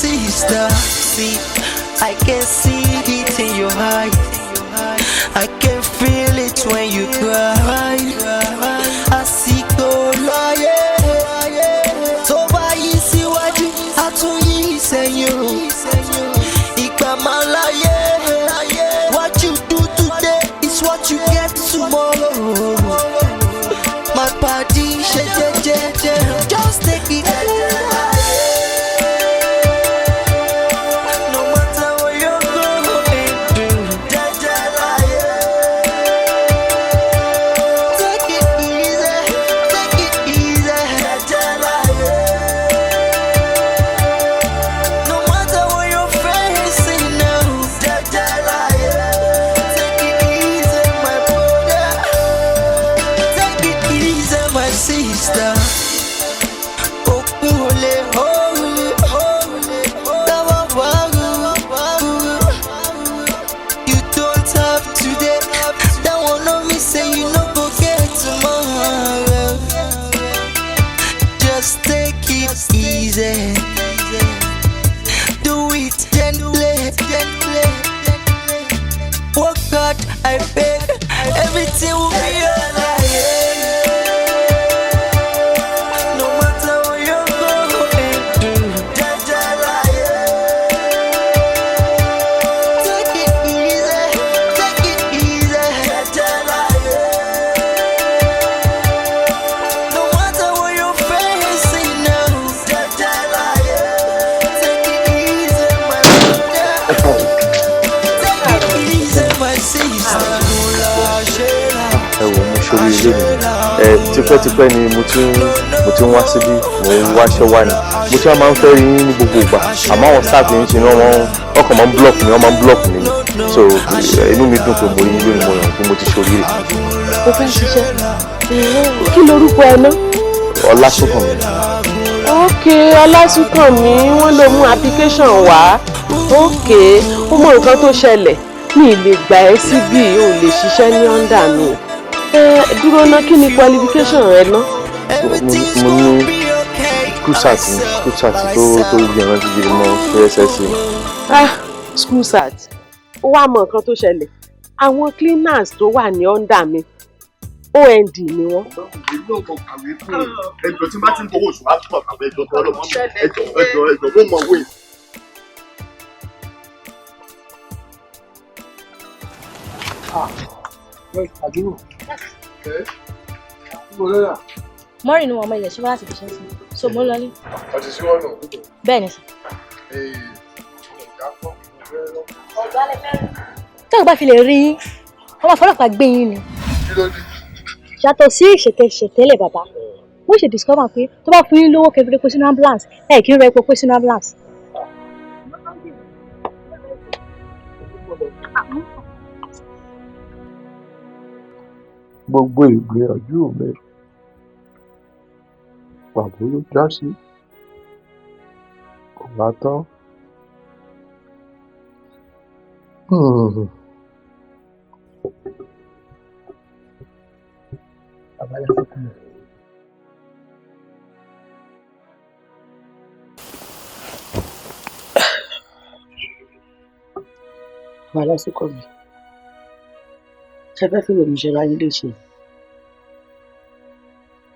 sister. See, I can see it in your eye. I can feel it when you cry. I see go lie. So why you see what you have to say you? What you do today is what you get tomorrow. My body, just take it. No matter what you're going through, take it easy, take it easy. No matter what you're facing now, take it easy, my brother. Take it easy, my sister. You don't have today. That one on me say you no go get tomorrow. Just take it easy. Do it gently. Work hard, I beg. Everything will be alright. No matter what you're going through, take it easy, take it easy. No matter what you're facing now, take it easy, my brother. Take it easy, my sister. Ẹ wò mo ṣorí ilé mi tipẹ́tipẹ́ ni mo ti ń wá síbí mo ń wáṣẹ́ wá ni mo ti máa ń fẹ́ rí yín ní gbogbo ìgbà àmọ́ àwọn staff yìí ṣe ni wọ́n kàn máa ń block mi wọ́n máa ń block mi so inú mi dùn pé mo rí yín lónìí mo yàn pé mo ti ṣorí rẹ̀. o fẹ́ ṣiṣẹ́ kí lorúkọ ẹ ná. Ọlásùnkànmí. ok Ọlásùnkànmí wọ́n ló mú application wá ok ó mọ nǹkan tó ṣẹlẹ̀ mi ì lè gbà ẹ́ síbí ò lè ṣiṣẹ́ ní under mi dúró ná kí ni qualification rẹ ná. mo ní school sat tó gbìyànjú gidi mọ́ SSC. school sat ó wá mọ nǹkan tó ṣẹlẹ̀ àwọn cleaners tó wà ní under mi OND ni wọ́n. ẹjọ́ tí bá ti ń gbowó oṣù á túbọ̀ kàwé ẹjọ́ tó ọlọ́mọ ẹjọ́ ló mọ̀ wé. Mọ́rin ni wọn ọmọ ilẹ̀ ṣe wá láti fi ṣe sí so mo ń lọlé. ọtí sí wọn náà. Bẹ́ẹ̀ ni sà. tó o bá fi lè rí yín wọ́n máa fọlọ́pàá gbé yín ni. kí ló dé. yàtọ̀ sí ìṣètẹ́lẹ̀ bàbá wọ́n ṣe discover pé tó bá fún yín lówó kẹfìrí epo sínú ambulance ẹ̀ kí n rẹ epo pé sínú ambulance. Gbogbo ìgbìyànjú mi pàbó ló já sí kò bá tán. Ọlásùnkànmí ṣe fẹ́ fi wèmí ṣe ráyé léṣe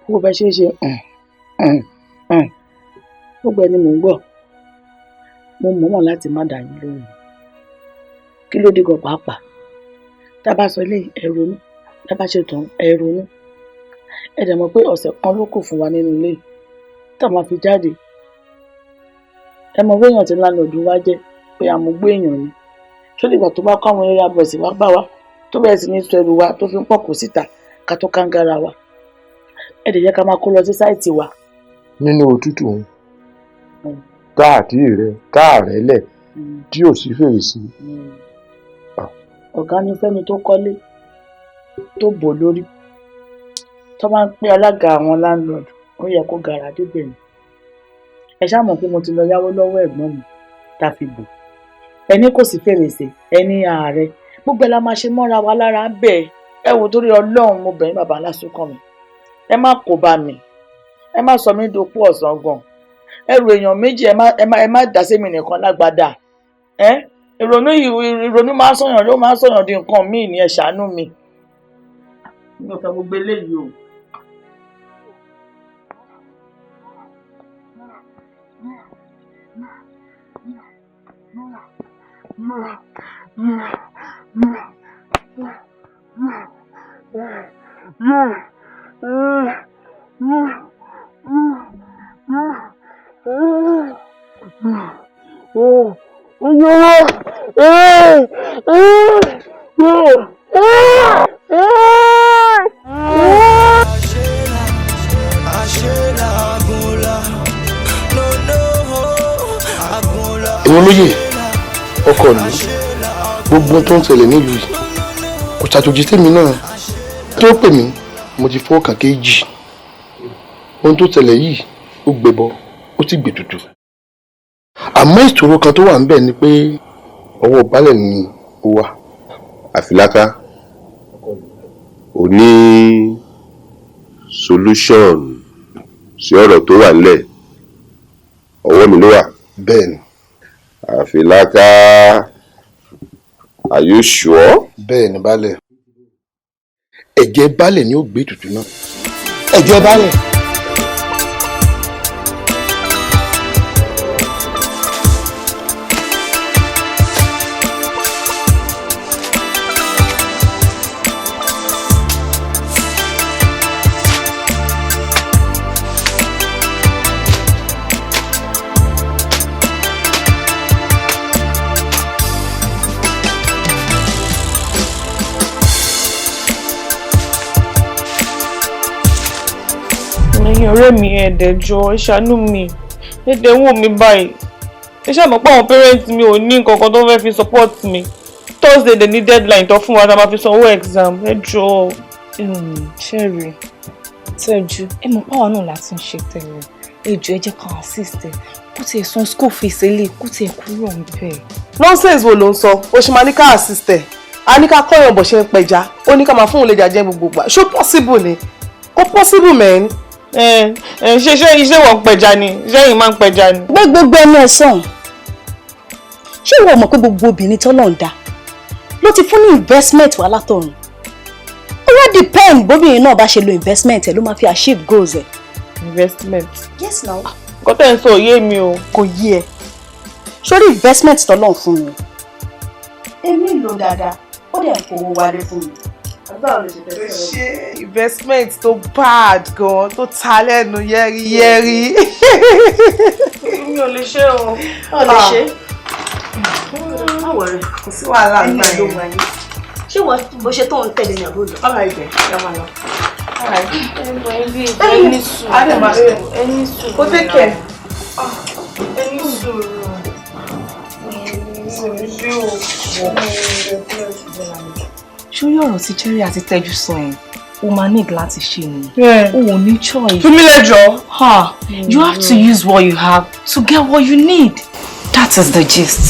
bó bẹ ṣe gbogbo ẹni mò ń gbọ́ mo mọ̀ọ́mọ̀ láti má dà yín lóhùn kí ló dé gan pàápàá tá a bá sọ eléyìí ẹ ronú tá a bá ṣe tán ẹ ronú ẹ dẹ̀ mọ̀ pé ọ̀sẹ̀ kan ló kù fún wa nínú ilé tá a máa fi jáde ẹ mọ̀ wéèyàn tí láńlọ́ọ̀dù wá jẹ́ pé àmúgbó èèyàn ni ṣó dìgbà tó bá kọ́ àwọn eré abọ̀sì wá bá wa tó bẹ̀rẹ̀ sí ní sẹ́rù wa tó fi ń pọ̀kù síta ká tó kángára wa ẹ dẹ̀ yẹ ká máa kó lọ sí sáìtì wa. nínú òtútù òun káàrẹ lẹ̀ tí ò sí fèrèsé. ọ̀gá ni fẹ́mi tó kọ́lé tó bò lórí tó máa ń pín alága àwọn láńlọ́ọ̀dù ó yẹ kó gàrà débẹ̀ ni ẹ ṣáà mọ̀ pé mo ti lọ yáwó lọ́wọ́ ẹ̀gbọ́n mi tá a fi bò ẹni kò sí fèrèsé ẹni ààrẹ gbogbo ẹ la máa ṣe mọ́ra wa lára bẹ́ẹ̀ ẹ wò torí ọlọ́run mo bẹ̀rẹ̀ bàbá Ọlásùnkànmí ẹ má kó bá mi ẹ má sọ mí dopó ọ̀sán gan ẹrù èèyàn méjì ẹ má dá sí mi nìkan lágbádá. Ìrònú máa ń sọ̀yàn ló máa ń sọ̀yàn di nǹkan míì ní ẹ ṣàánú mi. Mi ò fẹ́ gbogbo eléyìí o. Èmi lóye ọkọ mi gbogbo tó ń ṣẹlẹ̀ nílùú yìí kò ṣàjòjì tèmi náà tí ó pè mí mo ti fọwọ́ kàn kéjì ohun tó ṣẹlẹ̀ yìí ó gbẹbọ ó sì gbè tutù àmọ́ ìṣòro kan tó wà ń bẹ̀ ni pé ọwọ́ baálẹ̀ ni ó wà. Àfìláká ò ní solution sí ọ̀rọ̀ tó wà nílẹ̀ ọwọ́ mi ló wà. Bẹ́ẹ̀ ni. Àfìláká, are you sure? Bẹ́ẹ̀ ni baálẹ̀. Ẹ̀jẹ̀ baálẹ̀ ni ó gbé tutù náà. Ẹ̀jẹ̀ baálẹ̀. ọ̀rẹ́ mi ẹ̀ẹ́dẹ̀jọ ẹ ṣàánú mi ẹ̀ẹ́dẹ̀ wò mí báyìí ẹ ṣàmọ̀ pé àwọn parents mi ò ní nǹkan kan tó fẹ́ fi support mi Thursday dẹ̀ ní deadline tó fún wa tá a máa fi sanwó exam ẹ jọ. Cherry Tẹ́jú ẹ mọ̀ páwa náà láti ń ṣe tẹ́lẹ̀ ẹ jọ ẹ jẹ́ ká assist ẹ kó tiẹ̀ san school fees eléyìí kó tiẹ̀ kúrò níbẹ̀. Nonsense wo ló ń sọ o ṣe máa ní ká assist ẹ a ní ká kọ́yàn bọ̀ ṣe ń pẹja ó ní ká máa fún òun lè jàjẹ́ gbogbo gbà ṣó possible ni kò possible mẹ́rin. ṣe iṣẹ́ wọ̀ ń pẹja ni iṣẹ́ yìí máa ń pẹja ni. gbogbo ẹnu ẹ sàn ṣé ìwọ mọ̀ pé gbogbo obìnrin tọ́lọ̀ ń dá ló ti fún ní investment wà látọ̀run ó wá depend bóbìnrin náà bá ṣe lo investment ẹ ló máa fi achieve goals ẹ. investment. yes now. nǹkan tẹ́ ń sọ òye mi o. kò yí ẹ sórí investment tọ́lọ̀ fún mi èmi lò dáadáa ó dẹ̀ ń fowó wálé fún mi. ṣe investment tó bad gan tó ta lẹ́nu yẹ́rìyẹ́rì. mi ò lè ṣe o. ò lè ṣe. má wọrẹ kò sí wàhálà nígbà yẹn. ṣé wọ́n bó ṣe tó ń tẹ̀lé ní àbúrò. ọ̀rọ̀ ibẹ̀ ẹ máa lọ. ẹni sùúrù ẹni sùúrù kó tẹ́kẹ̀. ẹni sùúrù. ṣórí ọ̀rọ̀ tí Cherry àti Tẹ́jú sọ yẹn o máa need láti ṣe ni o ò ní choice. fún mi lẹ́jọ́. You have to use what you have to get what you need. That is the gist.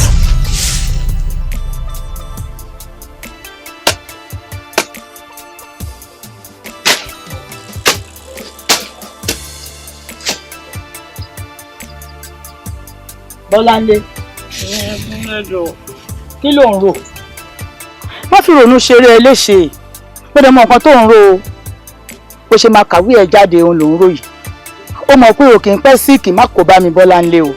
Bọ́láńlé kí ló ń rò? Má fi ronú ṣeré ẹ léṣe pé dẹ̀ mọ nǹkan tó ń rò ó bó ṣe máa kàwé ẹ̀ jáde òun ló ń rò yìí ó mọ̀ pé òkè ń pẹ́ síìkì má kó bá mi Bọ́láńlé o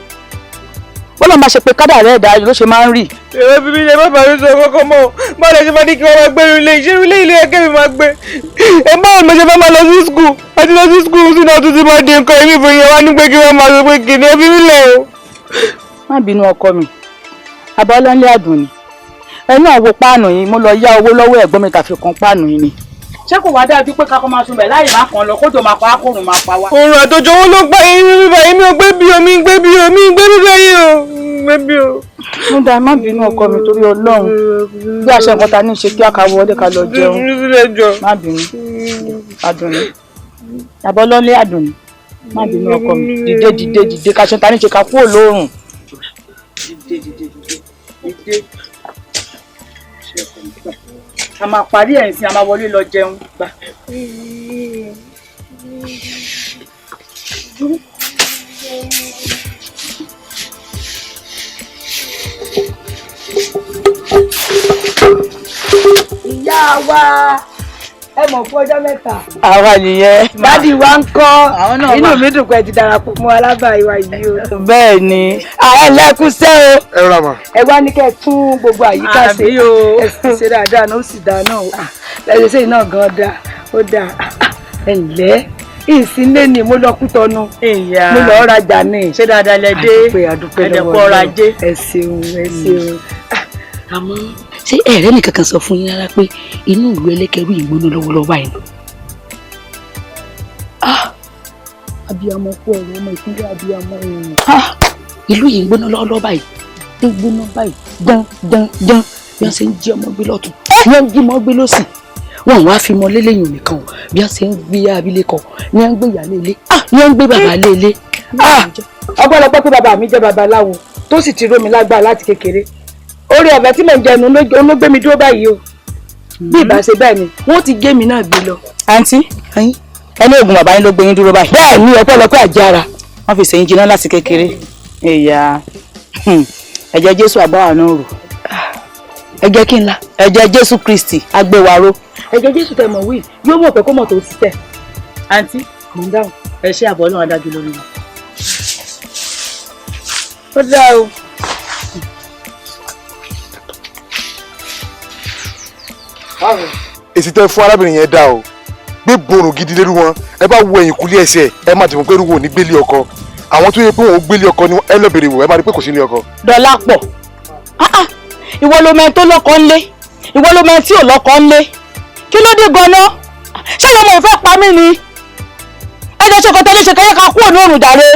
bọ́lá máa ṣe pé kádàrá ẹ̀dá ló ṣe máa ń rì. èrò bíbí ilé má bàa sọ kọ́kọ́ mọ́ báwo ṣe máa ní kí wọ́n máa gbé ilé iṣẹ́ ilé ẹ̀kẹ́ mi máa gbé ẹ báwo ni mo ṣe fẹ́ máa lọ sí skul àti lọ sí skul sínú ọtún tí máa di nǹkan èmi ìbò yẹn wá ní pé kí wọ́n máa sọ pé kìnìún ẹbí mi lẹ̀ o. má bínú ọkọ mi Abọ́láńlé Àdùnní ẹnu àwo páànù yìí mo lọ yá owó lọ́wọ́ ẹ̀gbọ́n mi tàfi kan páànù yìí ni. ṣé kò wá dájú pé kakọ́ máa sunbẹ̀ láì má kàn lọ kójò máa pa ákòrùn máa pa wá. òrùn àtòjọ wọn ló pa èmi bíbá èmi ò gbé bí omi gbé bí omi gbé bíbá yìí o gbé bí o. mo dá má bínú ọkọ mi torí Ọlọ́run bí àṣẹ nǹkan ta ní í ṣe kí àkàwọ ọdẹ ká lọ jẹun má bínú Àdùnní Abọ́láńlé Àdùnní má bínú ọkọ mi dìde dìde dìde ká ṣe ta ní í ṣe ká kúrò lóòrùn. dìde a máa parí ẹ̀ sí a máa wọlé lọ jẹun gbà. ìyá wa ẹ mọ̀ fún ọjọ́ mẹ́ta. àwa nìyẹn. dádì wa ń kọ́ inú mi dùn pé ti darapọ̀ mọ́ alábàáyé wa yìí o. bẹ́ẹ̀ ni ààrẹ lẹ́kúnṣẹ́ o. ẹ rà mà. ẹ wá ní kẹ́ ẹ tún gbogbo àyíká ṣe ẹ sì ṣe dáadáa náà ó sì dáa náà lẹ́yìn sẹ́yìn náà gan dáa ó dáa ẹ ǹlẹ́ ìsínlé ni mo lọ kú tọnu mo lọ rajà ní. ṣé dáadáa lẹ dé àdúpẹ́ ẹ̀dẹ̀pọ̀ ọrọ̀ ajé. ẹ ṣeun. àmọ́ ṣé ẹ̀rẹ́ nìkan kan sọ fún yín rárá pé inú ìlú ẹlẹ́kẹ̀rú ìgbóná lọ́wọ́lọ́wọ́ báyìí nù. abiyamọ kú ọ̀rọ̀ ọmọ ìpínlẹ̀ abiyamọ ìlú yìí ń gbóná lọ́wọ́lọ́wọ́ báyìí ń gbóná báyìí dán bí wọ́n ṣe ń jí ọmọ gbé lọ́tún wọ́n ń jí ọmọ gbé lọ́sìn wọn wá fi mọ lélẹ́yìn nìkan bí wọ́n ṣe ń gbé abilékọ ní wọ́n ń gbé ìyálé ilé ní wọ́n ń gbé bàbá lé ilé. ọgbọ́n pé bàbá mi jẹ́ babaláwo tó sì ti rómi lágbára láti kékeré orí ọ̀fẹ́ tí mò ń jẹnu ló gbé mi dúró báyìí o bí ìbá ṣe bẹ́ẹ̀ ni wọ́n ti gé mi náà gbé lọ. àǹtí ẹni oògùn bàbá yín ló gbé yín dúró báyìí. bẹ́ẹ̀ ni ọpẹ́lọpẹ́ àjára. wọ́n fi sẹ́yìn jiná láti kékeré. ẹ̀yà ẹ̀jẹ̀ jésù àgbáwá náà rò. ẹ̀jẹ̀ kí n la. ẹ̀jẹ̀ jésù kristi agbéwáró. ẹ̀jẹ̀ jésù tẹ̀ mọ̀ wí yóò mọ̀ pé kó mọ̀ tó ti tẹ̀. àǹtí mò ń dáhùn. ẹ ṣe àbọ̀ náà adájú lórí mi. ó dáa o. èsì tẹ fún arábìnrin yẹn dá o gbé borùn gidi lérú wọn ẹ bá wo ẹ̀yìn kúlé ẹsẹ̀ ẹ má dìbò pé irú wo ní gbélé ọkọ àwọn tó yẹ pé wọn ò gbélé ọkọ ni ẹ lọ bèrè wò ẹ má rí pé kò sí ilé ọkọ. Dọlápọ̀ ìwọ ló mẹ tó lọ́kọ ńlé ìwọ ló mẹ tí ò lọ́kọ ńlé kí ló dé ganan ṣé lọmọ ìfẹ́ pa mí ni ẹjọ́ ṣe kọtẹ léṣe kẹyẹ ká kúrò ní òrùn jàre.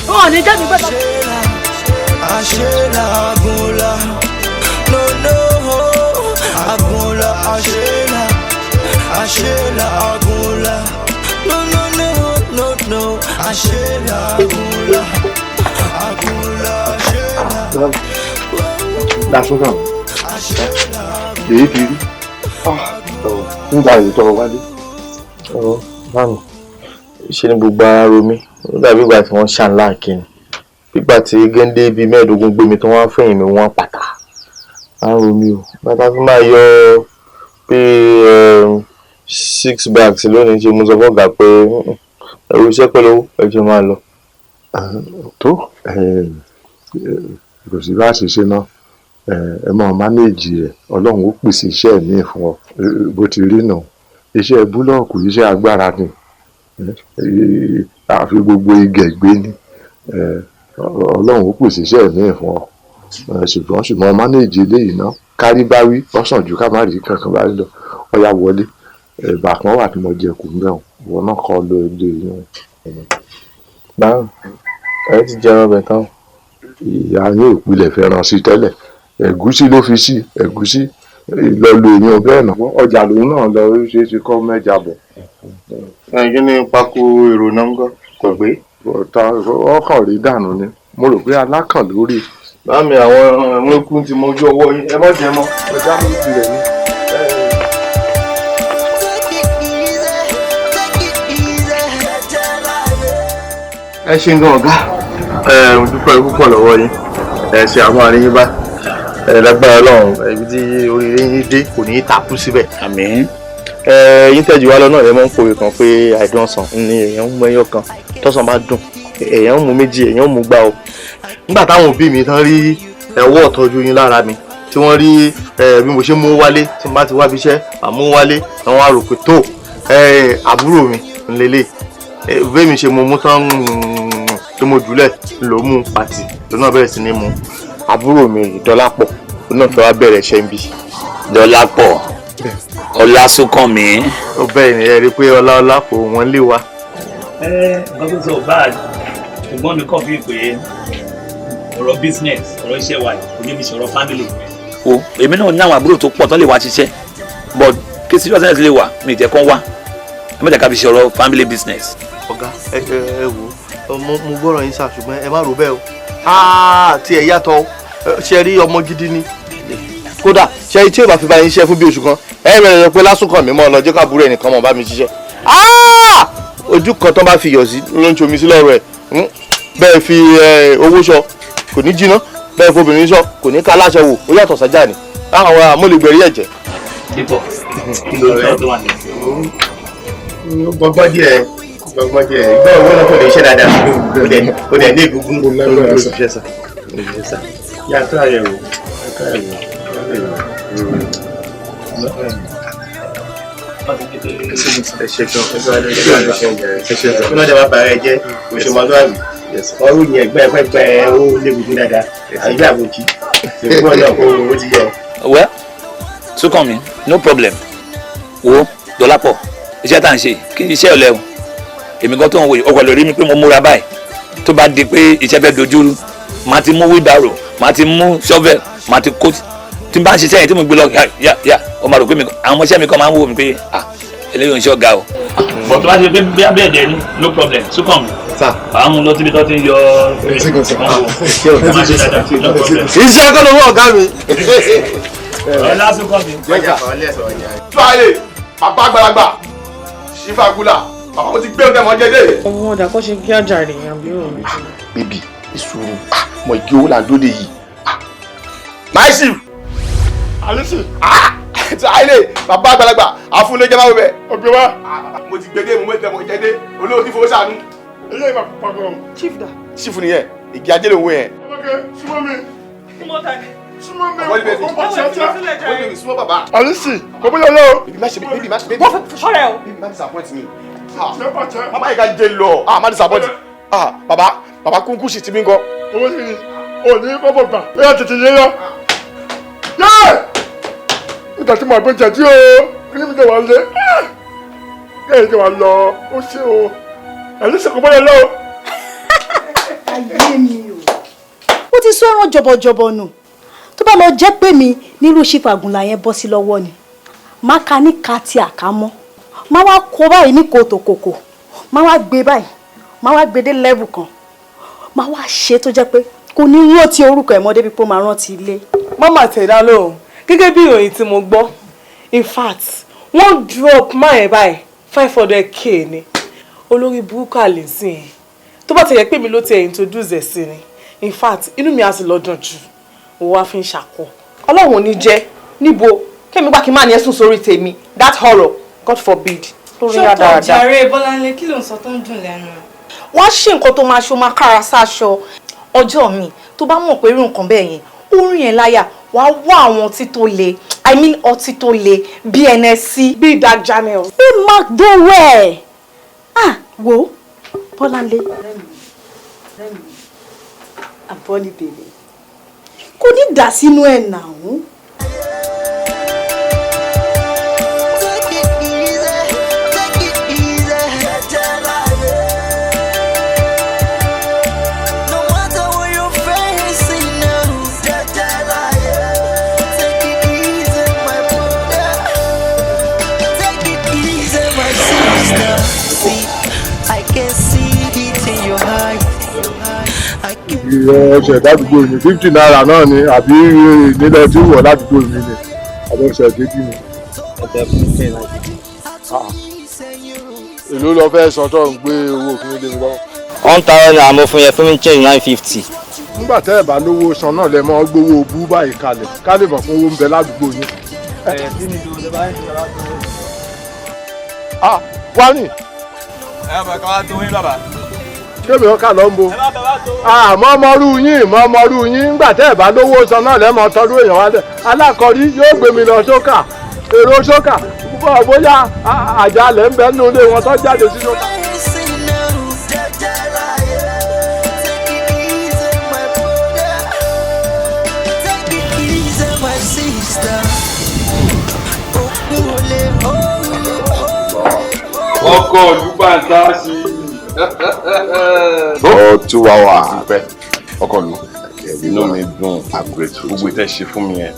ọ̀ ní jẹ́ mi gbẹ́sọ̀. No, Agunla, Ashela, Agunla. No, Ashela, Agunla, Ashela. Lásùnkàn èyí ti rí nígbà yìí tọrọ wálé. báwo ṣe ni gbogbo ara ro mí ó dàbí ìgbà tí wọ́n ṣàǹlà kìíní nígbà tí géńdé bíi 15 gbé mi tí wọ́n fẹ̀yìn mi wọ́n pàtà àrùn mi o bàtà fi máa yọ pé 6 bags lónìí ṣe mo sọ fọ́gà pé ẹrù iṣẹ́ pẹ̀lú ẹjọ́ máa lọ. tó kò sí bá ṣe ṣe náà ẹ máa mánéèjì ẹ ọlọ́run ó pèsè iṣẹ́ míì fún ọ bó ti rí nù iṣẹ́ búlọ́ọ̀kù iṣẹ́ agbára ni àfi gbogbo igẹ̀gbé ni ọlọ́run ó pèsè iṣẹ́ míì fún ọ ṣùgbọ́n mánéèjì eléyìí náà kárí báwí ọ̀sán ju ká má rí kankan bá lọ ọ̀yà wọlé ẹ̀bà kan wà tí mo jẹ kù mbẹ́ wọn náà kọ́ lọ ilé yẹn. báwo ẹ ti jẹ ọbẹ̀ tán. ìyá yóò ìpìlẹ̀ fẹ́ràn sí tẹ́lẹ̀ ẹ̀gúsí ló fi sí ẹ̀gúsí lọ́ọ́ èèyàn bẹ́ẹ̀ náà ọjà lòun náà lọ ṣe é ṣe kọ́ mẹ́jà bọ̀. kí ni pákó èrò náà ń gbọ́ kò gbé. ọkàn rí dànù ni mo rò pé alákàn lórí. Bámi àwọn ẹ̀mọ́kún ti mọ ojú ọwọ́ yín ẹ má jẹ mọ́ ẹja mú ìpìlẹ̀ ní. ẹ ṣe ń gan ọ̀gá mo dúpẹ́ púpọ̀ lọ́wọ́ yín ẹ ṣe àwọn àríyìn bá lágbára Ọlọ́run ibi tí oríire yín dé kò ní í takú síbẹ̀. àmín. yín tẹ̀jú wá lọ náà ẹ mọ́ ń pòwe kan pé àìdánṣàn ni èèyàn ń mú ẹyọ kan tọ́sán bá dùn èèyàn ń mú méjì èèyàn ń mú gbá o. nígbà táwọn òbí mi tán rí ẹwọ́ ọ̀tọ́jú yín lára mi tí wọ́n rí bí mo ṣe mú wálé tí mo bá ti wá bí iṣẹ́ àmú wálé àwọn arò pé tó àbúrò mi ńlẹ́lẹ̀ bẹ́ẹ̀ mi ṣe mo mú tán tí mo jùlẹ̀ ló mú pàtì lónà bẹ̀rẹ̀ sí ní mu àbúrò mi Dọlápọ̀ lónà fẹ́ wá bẹ̀rẹ̀ ṣẹ́ ń bí. Dọlápọ̀ Ọlásùnkànmí. ó bẹ́ẹ̀ ni ẹ rí i pé ọlá kò wọ́n lé wa. nǹkan tó sọ báà ṣùgbọ́n mi kàn fi pé ọ̀rọ̀ business ọ̀rọ̀ iṣẹ́ wa kò ní mi sọ̀rọ̀ family. o èmi náà ní àwọn àbúrò tó pọ̀ tán lè wá ṣiṣẹ́ but kí seriousness lè wà mi ì jẹ́ kán wá ẹ má jẹ́ ká fi ṣe ọ̀rọ̀ family business. ọ̀gá ẹ wò mo gbọ́rọ̀ yín sá ṣùgbọ́n ẹ má rò bẹ́ẹ̀ o tí ẹ yàtọ̀ ṣe rí ọmọ gidi ni kódà ṣe tí ò bá fi bá yín ṣiṣẹ́ fún bí oṣù kan ẹ bẹ̀rẹ̀ lọ pé Lásùnkànmí mọ́ ọ̀nà jẹ́ká àbúrò ẹnìkan mọ̀ bá mi ṣiṣẹ́ ojú kan tó bá fi yọ̀ sí ló ń ṣomi sí lọ́rọ̀ ẹ̀ bẹ́ẹ̀ fi owó ṣọ kò ní jiná bẹ́ẹ̀ fobìnrin ṣọ kò ní ká aláṣẹ wò ó yàtọ̀ sájà ni àwọn mo lè gbẹ̀rí ẹ̀jẹ̀. dípò kí ló ń sọ tó wà ní. gbọ́ngbọ́n díẹ̀ gbọ́ngbọ́n díẹ̀ ìgbà owó náà kò lè ṣe dáadáa ó dẹ̀ ní egungun yàtọ̀ àyẹ̀wò ẹ ṣe gan kí ló dé máa bàárẹ̀ jẹ́ òṣèmọ́tò àbí ọrùn yẹn gbẹ́gbẹ́ ó légungun dáadáa àyíká àbòjì ṣègbọ́n náà ó ti yẹ. well Súnkànmí no problem wo Dọlápọ̀ iṣẹ́ tá à ń ṣe kí iṣẹ́ ọ̀lẹ́ o èmi gan tó ń wo ọkọ̀ lórí mi pé mo múra báyìí tó bá di pé iṣẹ́ fẹ́ dojúrú màá ti mú wheelbarrow màá ti mú shovel màá ti kó tí n bá ń ṣiṣẹ́ yẹn tí mo gbé lọ yá o máa rò pé àwọn ọmọọṣẹ́ mi kan máa ń wò mí pé eléyìí ò ń ṣe ọ̀gá o. bọ̀ tó bá ṣe pé bí abẹ́ ẹ̀dẹ̀ ni no problem Súnkànmí àwọn mú lọ síbi tó ti ń yọ iṣẹ́ kọ́ ló wọ́ ọ̀gá mi. ọ̀la Súnkànmí. tíwáyé bàbá àgbàlagbà ṣífàgùlà bàbá mo ti gbé ọdẹ mọ jẹdẹ. ọmọ ọ̀dà kọ́ ṣe kí ajá rè yàn bí òun. bébì ìṣòro mọ igi owó là ń dóde yìí. máìsì àlùsì tíwáyé bàbá àgbàlagbà àfúnlẹ́jẹ́ máa wọ bẹ́ẹ̀. ọgbẹ́ wa. mo ti gbé dé mo mẹ́tẹ̀ mọ jẹdẹ olóòtú tí fowó sànú. ilé ìbá pàgọ́. chief da. chief nìyẹn ìgì ajé ló ń wé yẹn. ọmọkẹ́ súnmọ́ mi. súnmọ́ ta ni. súnmọ́ mi. wọ́n ní bẹ́ẹ̀ súnmọ́ bàbá. àlùsì kò bóyá lọ. bíbí má ṣe bíbí má ṣe. wọ́n fi sọ́rẹ́ o. bíbí má disappoint mi. ṣé bàbá yìí ká jẹ lọ má disappoint. bàbá kúnkún sì ti mí gan. owó sì ni òní kọ́bọ̀ gbà ó yà tètè yé yọ. yé nígbà tí mo àgbẹ̀ jẹ̀ tí o ní mi tẹ̀ wá lé kẹ́hìn tẹ̀ wá lọ ó ṣe o àlùsì kò bóyá lọ. ayé mi o ó ti sọ ẹran jọbọjọbọ nù tó bá lọ jẹ́ pé mi nílùú ṣífàgùnlà yẹn bọ́ sí lọ́wọ́ ni má ka ní ka ti àkámọ́ má wá kó báyìí ní kòtòkòkò má wá gbé báyìí má wá gbé dé level kan má wá ṣe tó jẹ́ pé kò ní rántí orúkọ ẹ̀ mọ́ débi pé ó máa rántí ilé. mama tẹ̀dá lóhùn gẹ́gẹ́ bí ìròyìn tí mo gbọ́ in fact wọ́n drop máa ẹ̀ báyìí 500k ni olórí burúkú àlèsìn ẹ̀ tó bá tẹ̀yẹ pé mi ló tẹ̀ introduce ẹ̀ sí ni in fact inú mi á sì lọ́dún jù òun wá fi ń ṣàkọ ọlọ́run ò ní jẹ́ níbo kẹ́mi gbá kí n má ní ẹ̀sùn sórí tèmi that horror God forbid lórí ṣọ́tọ̀ rádaràda. jàre Bọ́láńlé kí ló ń sọ tó ń dùn lẹ́nu. wọ́n ṣe nǹkan tó máa ṣe ó máa kára sáṣọ ọjọ́ mi tó bá mọ̀ pé irú nǹkan bẹ́ẹ̀ yẹn ó rìn yẹn láyà wàá wá àwọn ọtí tó le I mean ọtí tó le bí NSC bí Jack Daniels bí McDowell wo Bọ́láńlé àbọ̀lì bèrè kò ní dà sínú ẹ̀ náà. ọṣẹ ládùúgbò mi 50 naira náà ni àbí nílẹ̀ tí wọ̀ ládùúgbò mi ni àbọ̀ ọṣẹ dédì mi. èló lọ fẹ́ sọ tó ń gbé owó òfin lé mi lọ. 1000 naira mo fún yẹn fún mi change 950. nígbà tẹ́ ẹ̀ bá lówó san náà lẹ mọ́ gbowó bú báyìí kalẹ̀ ká lè mọ̀ fún owó ń bẹ ládùúgbò yín. wá ní. ẹ bá ká wá tó yín bàbá. kébì ọkà lọ ń bo mọ́mọ́rú yín ńgbà tẹ́ ẹ̀ bá lówó san náà lẹ́mọ̀ tọ́dún èèyàn wá dẹ̀ alákọ̀ọ́rí yóò gbé mi lọ sókà èrò sókà bóyá àjálẹ̀ ń bẹ nínú ilé wọn tó jáde sí sókà. ọkọ̀ olùbàdà sí ó tú wa wà. dúpẹ́ ọkọ̀ lu inú mi dùn gbogbo ìtẹ́ ṣe fún mi yẹn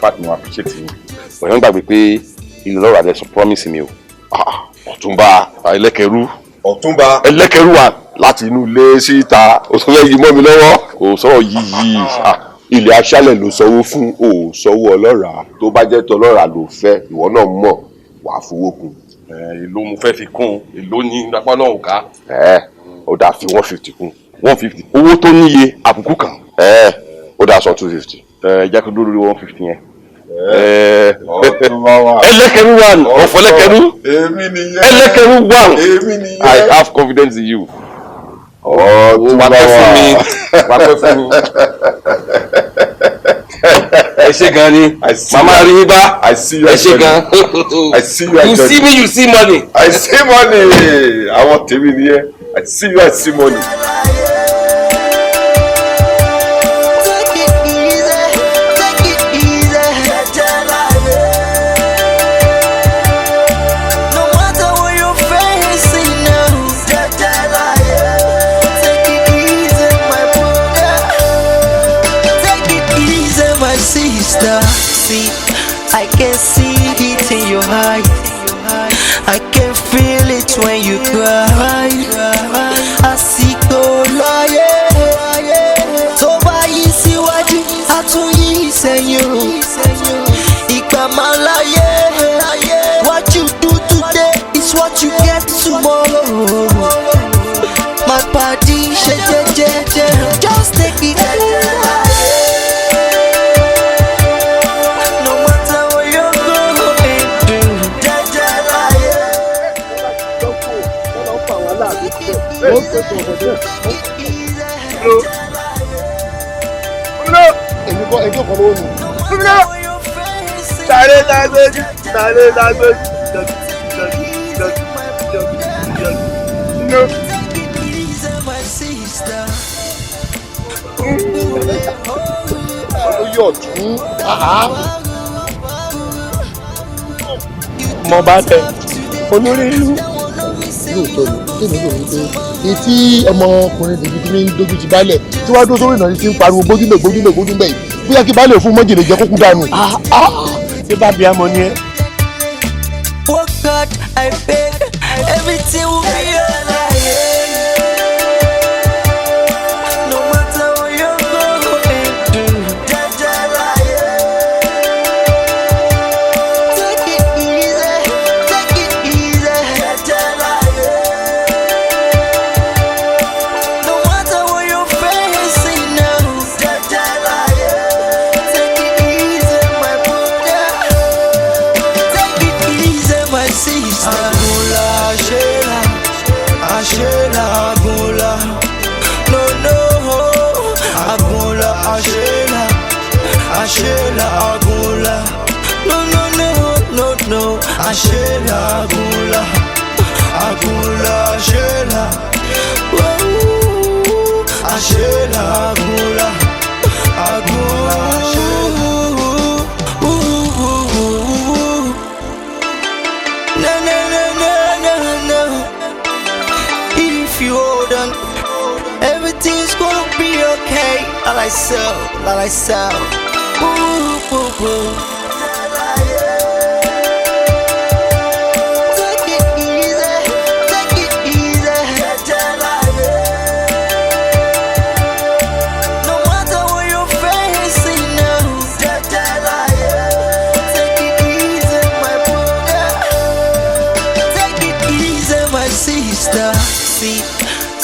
fact mo appreciate yín. òyìnbó gbàgbé pé ìlú lọ́rọ̀ adé sọ promise mi o. ọ̀túnba ẹlẹ́kẹ̀rú wa láti inú ilé síta o sọ fẹ́ yí mọ́ mi lọ́wọ́ o sọ̀rọ̀ yíyí ilẹ̀ aṣálẹ̀ ló sanwó fún o sanwó ọlọ́ràá tó bá jẹ́ tó ọlọ́ràá ló fẹ́ ìwọ náà mọ̀ wàá fowó kún. èló mo fẹ́ fi kún èló ní lápá náà ò ká. ó dáa fi 150 kún 150 owó tó níye àbùkù kan ó dáa sọ 250. jẹ́ kó dúró lórí 150 yẹn Ẹlẹ́kẹ̀rú one ọ̀fọ̀lẹ́kẹ̀rú. Ẹlẹ́kẹ̀rú one. I have confidence in you. Wà pẹ́ fún mi. Ẹ ṣé gan ni. Màmá rí yín bá. Ẹ ṣé gan. You see me, you see money. I see money. Àwọn tèmi nìyẹn. I see you, I see money. See, I can see it in your eye. I can feel it when you cry. I see láyé. Tó bá yí síwájú, a tún yí sẹ́yìn. Ìgbà máa láyé. What you do today is what you get tomorrow. My body ṣe jẹ́jẹ́, just take it. Èmi kọ́ ẹjọ́ kan ló ní. Sáré lágbèjì. Olóyè ọ̀tún. Mo bá tẹ olórí ìlú. Lóòótọ́ ni tèmi lò wípé etí ọmọkùnrin tèmi tí mi ń dojú ti bálẹ̀ tí wàá dúró sórí ìnáwó tí ń pariwo gbójúlẹ̀ yìí bóyá kí bálẹ̀ fún mọ́jèlè jẹ́ kókú dànù. Ṣé bá bí amọ̀ ni ẹ? Work hard, I beg, everything will be alright. No matter what you're going through, take it easy, take it easy. No matter what you're facing now, take it easy, my brother. Take it easy, my sister. Ashela, Agula. No, Agula, Ashela, Agula. No, Ashela, Agula, Ashela. Woo, Ashela, Agula, No. If you hold on, everything's gonna be okay. I like so. Ooh. Take it easy. No matter what you're facing now, take it easy, my brother. Take it easy, my sister. See,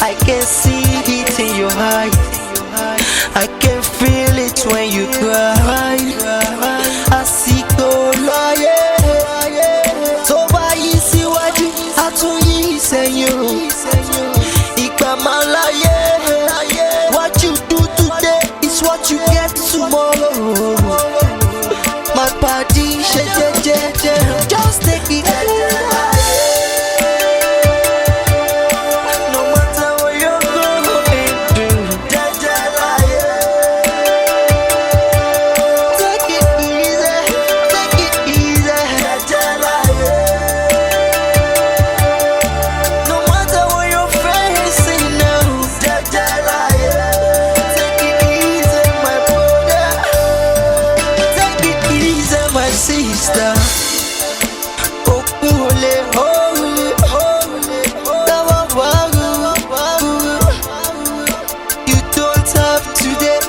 I can see it in your eye. I can feel it when you cry. I see láyé. Tó bá yí síwájú, a tún yí sẹ́yìn. Ìgbà máa láyé. What you do today is what you get tomorrow. My body ṣe jẹ́jẹ́, just take it. Sister, you don't have today.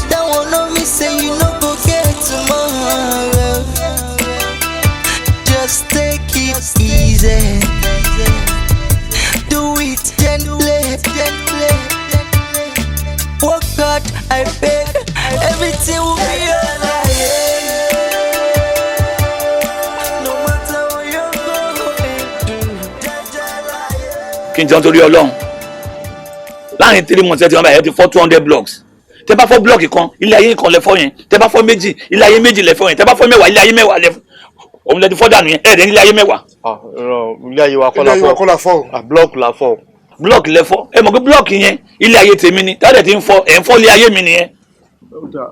That one of me say you no go get tomorrow. Just take it easy. Do it gently. Work hard, I beg. Everything will be alright. kí n jẹun torí Ọlọ́run láàrin 3 months ẹ ti wọ́n báyìí ẹ ti fọ́ 200 blocks tẹ bá fọ́ blọọkì kan ilé ayé kan lẹ fọ́ yẹn tẹ bá fọ́ méjì ilé ayé méjì lẹ fọ́ yẹn tẹ bá fọ́ mẹ́wàá ilé ayé mẹ́wàá lẹ òun lẹ ti fọ́ dànù yẹn ẹ dẹ ní ilé ayé mẹ́wàá. ilé ayé wa kọ́ la fọ́ blọọkì la fọ́. blọọkì lẹ fọ́ ẹ mọ̀ pé blọọkì yẹn ilé ayé tèmi ni táyà ti ń fọ́ ẹ̀ ń fọ́ ilé ayé mi nìyẹn.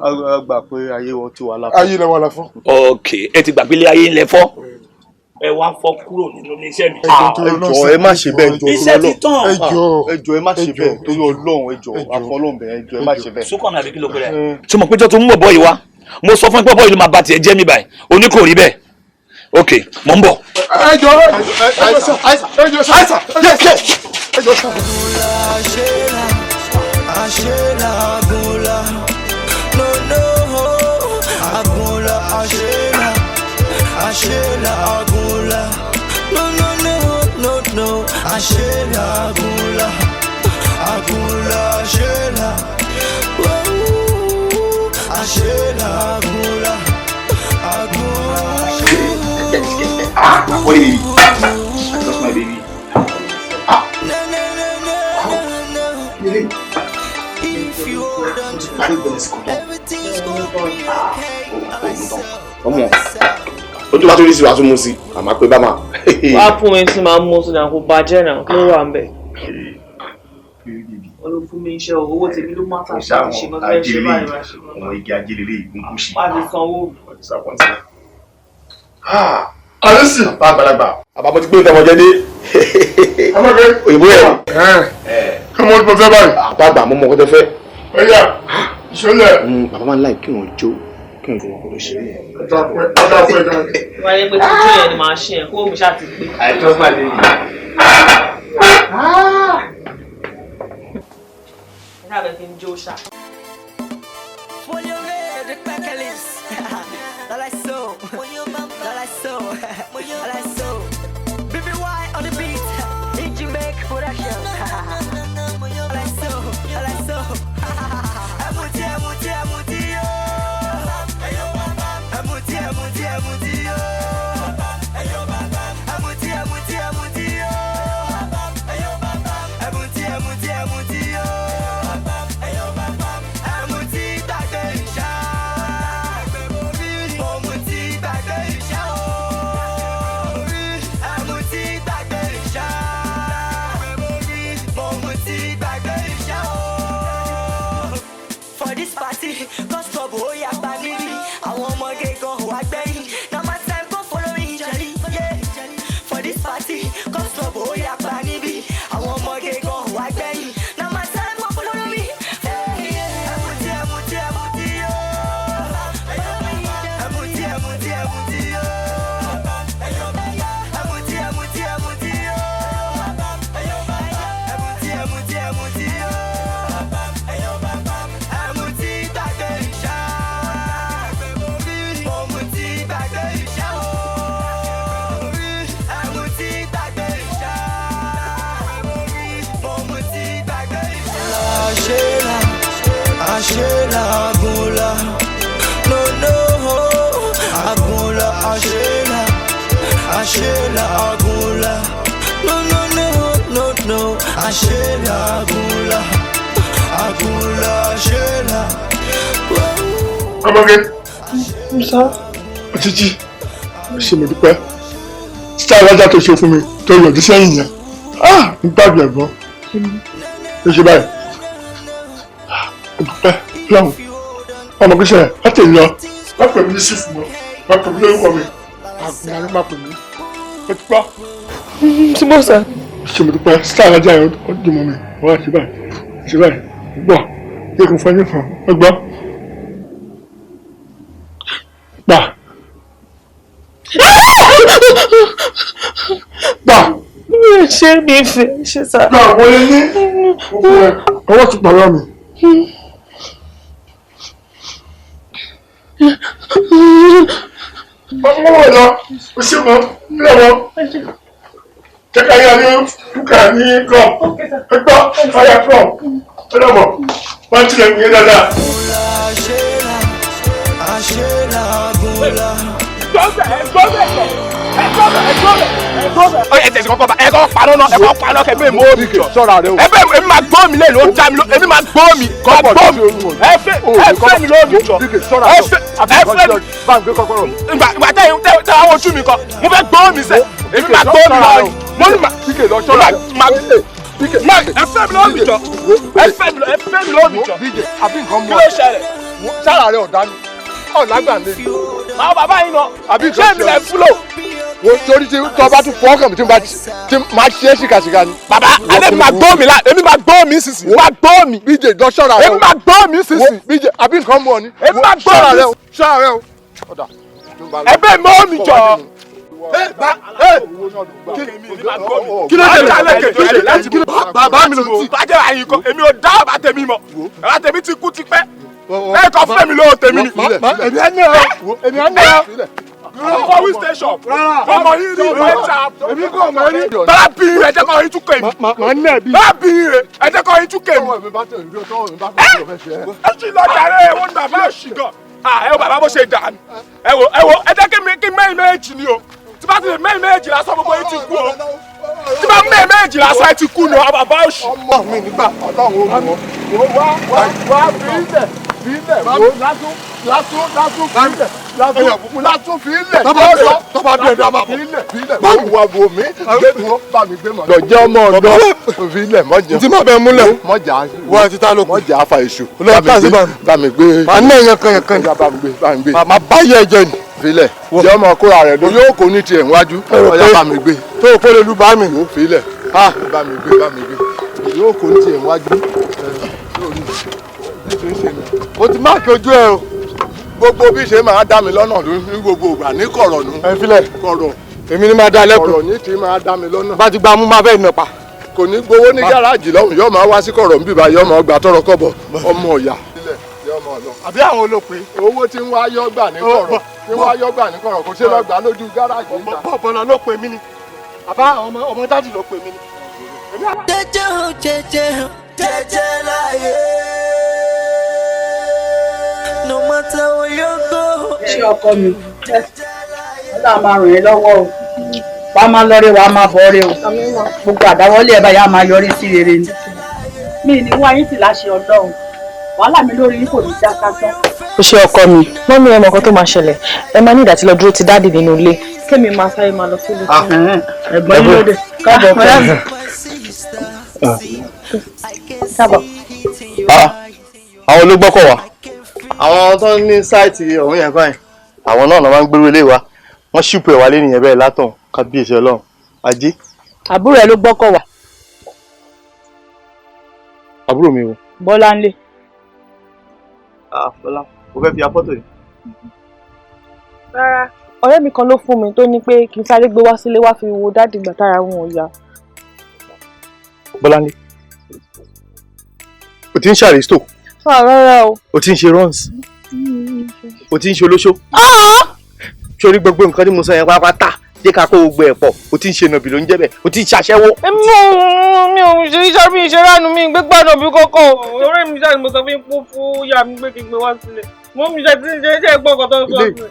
a gbà pé ayé wọn ti wà la fọ́. ayé wa la fọ́. ok ẹ ti gbà pé ilé ayé lẹ fọ́ ẹ wá fọ́ kúrò nínú iléeṣẹ́ mi. ẹjọ ẹ má ṣe bẹ́ẹ̀ ẹjọ iṣẹ́ ti tán. ẹjọ ẹ má ṣe bẹ́ẹ̀ torí Ọlọ́run ẹjọ àfọlọ́ọ̀bẹ ẹjọ ẹ má ṣe bẹ́ẹ̀. sókàn àbí kí ló pẹ́rẹ́. tí mo péjọ tó ń bọ̀ bọ́ yìí wá mo sọ fún ẹ pé bọ́ ìlú máa bá tiẹ̀ jẹ́ mi báyìí oní kò rí bẹ́ẹ̀ ok mo ń bọ̀. ẹjọ àìsà Ashela Agula, no, Ashela Agula, Ashela, Ashela Agula, What baby? That's my baby. If you don't, everything's gonna be okay. ojú bá tó rí sí wàá tún mú sí àmọ́ pé bá máa. wàá fún mi sí máa mú sí náà kó bàjẹ́ náà kí ló wà ń bẹ̀. olú fún mi iṣẹ́ owó tèmi ló má tà sí ṣe mọ́ fẹ́ ṣe báyìí wá ṣe mọ́. àwọn igi ajélélé ìgúnkún sí. má ti sanwó. àlùsì bá àgbàlagbà àbámọ́ ti gbé ìtàn ọmọdé dé. òyìnbó yẹn. kí wọ́n ti fẹ́ báyìí. àbágbà mo mọ̀ kó tẹ fẹ́. ẹ̀yà ìṣẹ̀lẹ̀. bàbá máa ń láì kí wọ́n jó kí n fọwọ́ kó ló ṣe é. wáyé pé tuntun yẹn ni màá ṣe yẹn kó omi ṣáà ti gbé. I trust my baby. ìyá rẹ̀ fi ń jó ṣá. Ashela Agula, no, Agula, Ashela Agula, no, Ashela Agula, Ashela. ọmọge òtítì ṣe mo dúpẹ́ títà alájà tó ṣe fún mi tó yọjú sẹ́yìn yẹn ń gbàgbé ẹ̀gbọ́n ló ṣe báyìí dúpẹ́ lọ́hùn ọmọ kí sẹ́yìn láti lọ má pè mí ní sífù mọ́ má pè mí lórúkọ mi àgbà ni má pè mí ó ti gbọ́. tí mo sà. ṣe mo dúpẹ́ títà alájà yẹn ó dì mọ́ mi wọ́n á ṣe báyìí gbọ́ yẹ kó fọ́ yín fún ọ gbọ́. Gbà. Gbà. Ṣé mi fẹ́ ṣe sá? Gbà wọlé ní ọwọ́ ti pàrọ̀ mi. Ọmọ wọ̀ lọ, o ṣe mọ́ lọ́wọ́. Kẹ́kẹ́ yá ní fúkà ní club. Ẹgbọ́ fire club. Ọlọ́mọ, wọ́n ti lè gbé dáadáa. Ashela Agula. Gbọ́dọ̀ ẹ tẹ̀sí kọ́kọ́ bá ẹ kọ́ paná náà ẹ kọ́ paná kẹ́ bẹ́ẹ̀ mọ́ mi jọ. sọ́ra rẹ o. ẹ bẹ́ẹ̀ èmi máa gbọ́ mi lẹ́nu ó já mi lọ èmi máa gbọ́ mi kọ́ gbọ́ mi ẹ fẹ́ mi lómi jọ ẹ fẹ́ mi. bá ń gbé kọ́kọ́rọ́ mi. ìgbà tẹ àwọn ojú mi kọ mo fẹ́ gbọ́ mi sẹ́ èmi máa gbọ́ mi lọ mo ní ma ẹ fẹ́ mi lómi jọ ẹ fẹ́ mi lómi jọ àbí nǹkan mú kí ló ṣẹlẹ̀. sára rẹ ọ̀dá ni ọ̀làgbà mi. màá bàbá yín lọ ṣé mi lẹ fúlò. torí tí tọ́ba tún fọ́ ọkàn mi tí máa ṣe é ṣìkàṣìkà ni. bàbá àdébí máa gbọ́ mi la èmi máa gbọ́ mi sísìn máa gbọ́ mi. bíjè lọ ṣọ́ra rẹ o èmi máa gbọ́ mi sísìn. bíjè àbí nǹkan mú ọ ni. èmi máa gbọ́ mi ṣọ́ra rẹ o. ẹbẹ mọ́ mi jọ. kí ló dé bàbá mi ló ti. bàjẹ́ àyìn kan èmi ò dá bàbá tèmi mọ̀ bàbá tèmi ti kú tipẹ́ ẹ kọ́ fẹ́ mi lọ́wọ́ tèmi ni. èmi á náà. Police station. Ọmọ yìí ni ìwé ta. Èmi kò mọ ní. Bá bí rẹ̀ ẹ̀jẹ̀ kan yín tún kèmí. Màá nẹ̀ bí. Bá bí rẹ̀ ẹ̀jẹ̀ kan yín tún kèmí. Ẹ ṣì lọ jàre ẹ̀wọ̀n bàbá òṣì gan. Ẹ wo bàbá bó ṣe dà ní. Ẹ wo ẹ jẹ́ kí mẹ́rin méjì ni o. Tí bá ti lè mẹ́rin méjì lásán gbogbo yín ti kú o. Tí bá mẹ́rin méjì lásán ẹ ti kú ni o bàbá òṣì. Ọmọ mi nígbà ọlọ́run ó mọ̀. Wá fi ilẹ̀ fi ilẹ̀ wo lásún fi ilẹ̀ tọ́ba bí ẹ̀dá máa fi ilẹ̀ bá mi wá bo mi gbẹ̀dúró bá mi gbé mọ̀. lọ́jọ́ ọmọ ọ̀dọ́ fi ilẹ̀ mọ̀jà. tí ma bẹ múlẹ̀. mọ̀jà wọ́n ti ta ló kù. mọ̀jà afa èṣù. bá mi gbé. màá ná ẹ̀yàn kan. bá mi gbé. màá bá yẹ ẹ̀jẹ̀ ni. filẹ̀ jẹ́ ọmọ kóra rẹ̀ ló yóò kó ní tiẹ̀ wájú ọ̀yá bá mi gbé. tó o kólé lu bá mi. ó filẹ̀ bá mi gbé yóò kó ní tiẹ̀ wájú. mo ti máàkì ojú ẹ o gbogbo bí ṣe máa dá mi lọ́nà ní gbogbo ìgbà ní kọ̀rọ̀ nù. ẹ filẹ̀ kọ̀rọ̀ èmi ni máa dá lẹ́kùn. kọ̀rọ̀ ní ti máa dá mi lọ́nà. bá ti gba mú máa fẹ́ nà pa. kò ní gbowó ní gáràjì lọ́hùn yóò máa wá sí kọ̀rọ̀ níbí bá yóò máa gbà tọrọ kọ́bọ̀ ọmọ ọ̀yà. àbí àwọn olópin. owó tí ń wá yọ gbà ní kọ̀rọ̀ kò ṣe lọ gbà lójú gáràjì níta. bọ̀bọ̀lọ̀ ló pè mí ni àbá ọmọ dájú ló pè mí ni. jẹ́jẹ́ láyé. No matter where you go. ṣé ọkọ mi ọlá máa ràn ẹ́ lọ́wọ́ o wà á máa lọ́rẹ́ wà á máa bọ́ọ́rẹ́ o gbogbo àdáwọ́lé ẹ̀ báyà máa yọrí sí rere ni. mi ní wá yín sì láṣẹ Ọlọ́run wàhálà mi lórí yín kò ní já sásán. ó ṣe ọkọ mi mọ́mí ẹ mọ̀ nǹkan tó máa ṣẹlẹ̀ ẹ máa ní ìdàtí lọ dúró ti dáàdì nínú ilé kémi máa sáré máa lọ sílé. ẹ̀gbọ́n yín lóde káàbọ̀ fẹ́. káàbọ̀. àwọn ológbọ́kọ̀ wa àwọn tó ní sáìtì ọ̀hún yẹn kọ́ yẹn àwọn náà máa ń gbérú ilé wa wọ́n ṣùpù ẹ̀ wá lé nìyẹn bẹ́ẹ̀ látàn kábíyèsí ọlọ́run ajé. àbúrò ẹ ló gbọ́kọ̀ wá. àbúrò mi o. Bọ́láńlé. Bọ́lá o fẹ́ fi afọ́tò yìí. rárá ọ̀rẹ́ mi kan ló fún mi tó ní pé kí n sáré gbé wá sílé wá fi wo dáàdì ìgbà tára wọn ò yá. Bọ́láńlé o ti ń ṣàrèstò. rárá o. o ti ń ṣe runs o ti ń ṣe olóṣó. sórí gbogbo nǹkan tí mo sọ yẹn pápátá jẹ́ ká kó gbogbo ẹ̀ pọ̀ o ti ń ṣe nàbì ló ń jẹ́ bẹ́ẹ̀ o ti ń ṣàṣẹ́wó. mi ò ṣe iṣẹ́ mi ìṣe ránu mi gbé gbàdọ̀ bí kọ́kọ́ ọ̀rẹ́ mi ṣáà ni mo sọ fún ipò fún ìyá mi pé kí n gbé wá sílẹ̀ mo mi ṣe ti ń ṣe iṣẹ́ ẹ̀gbọ́n kan tó ń sọ fún mi.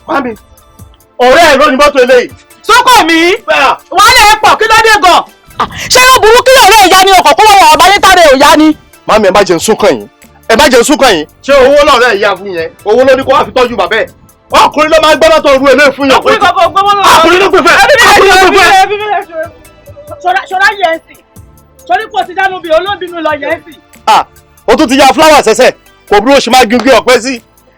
Mami ọ̀rẹ́ ẹ̀ ló ní mọ́tò eléyìí. sọ́kọ̀ mi wọ́n lè pọ̀ kí ló dé gan. ṣé ló burú kí lóore ìyá ni ọkọ̀ kó wọ́n ọ̀bá ní tàbí òyá ni. Mami ẹ má jẹun sún kàn yín ẹ má jẹun sún kàn yín. ṣé owó lọ́rẹ́ ẹ̀ yá fún yẹn owó ló ní kó wá fi tọ́jú bàbá ẹ̀ ọkùnrin ló máa ń gbọ́dọ̀ tó ru eléyìí fún yẹn. ọkùnrin kankan gbọ́dọ̀ lọ. ọkùnrin ló gbẹ̀fẹ̀ ọkùnrin ló gbẹ̀fẹ̀. ṣọlá yẹn sì sọrí kò ti dánú bí olóbìnrin lọ yẹn sì. o tún ti ya fúláwà sẹ́sẹ̀ kò burú oṣù máa gbígbé ọ̀pẹ sí.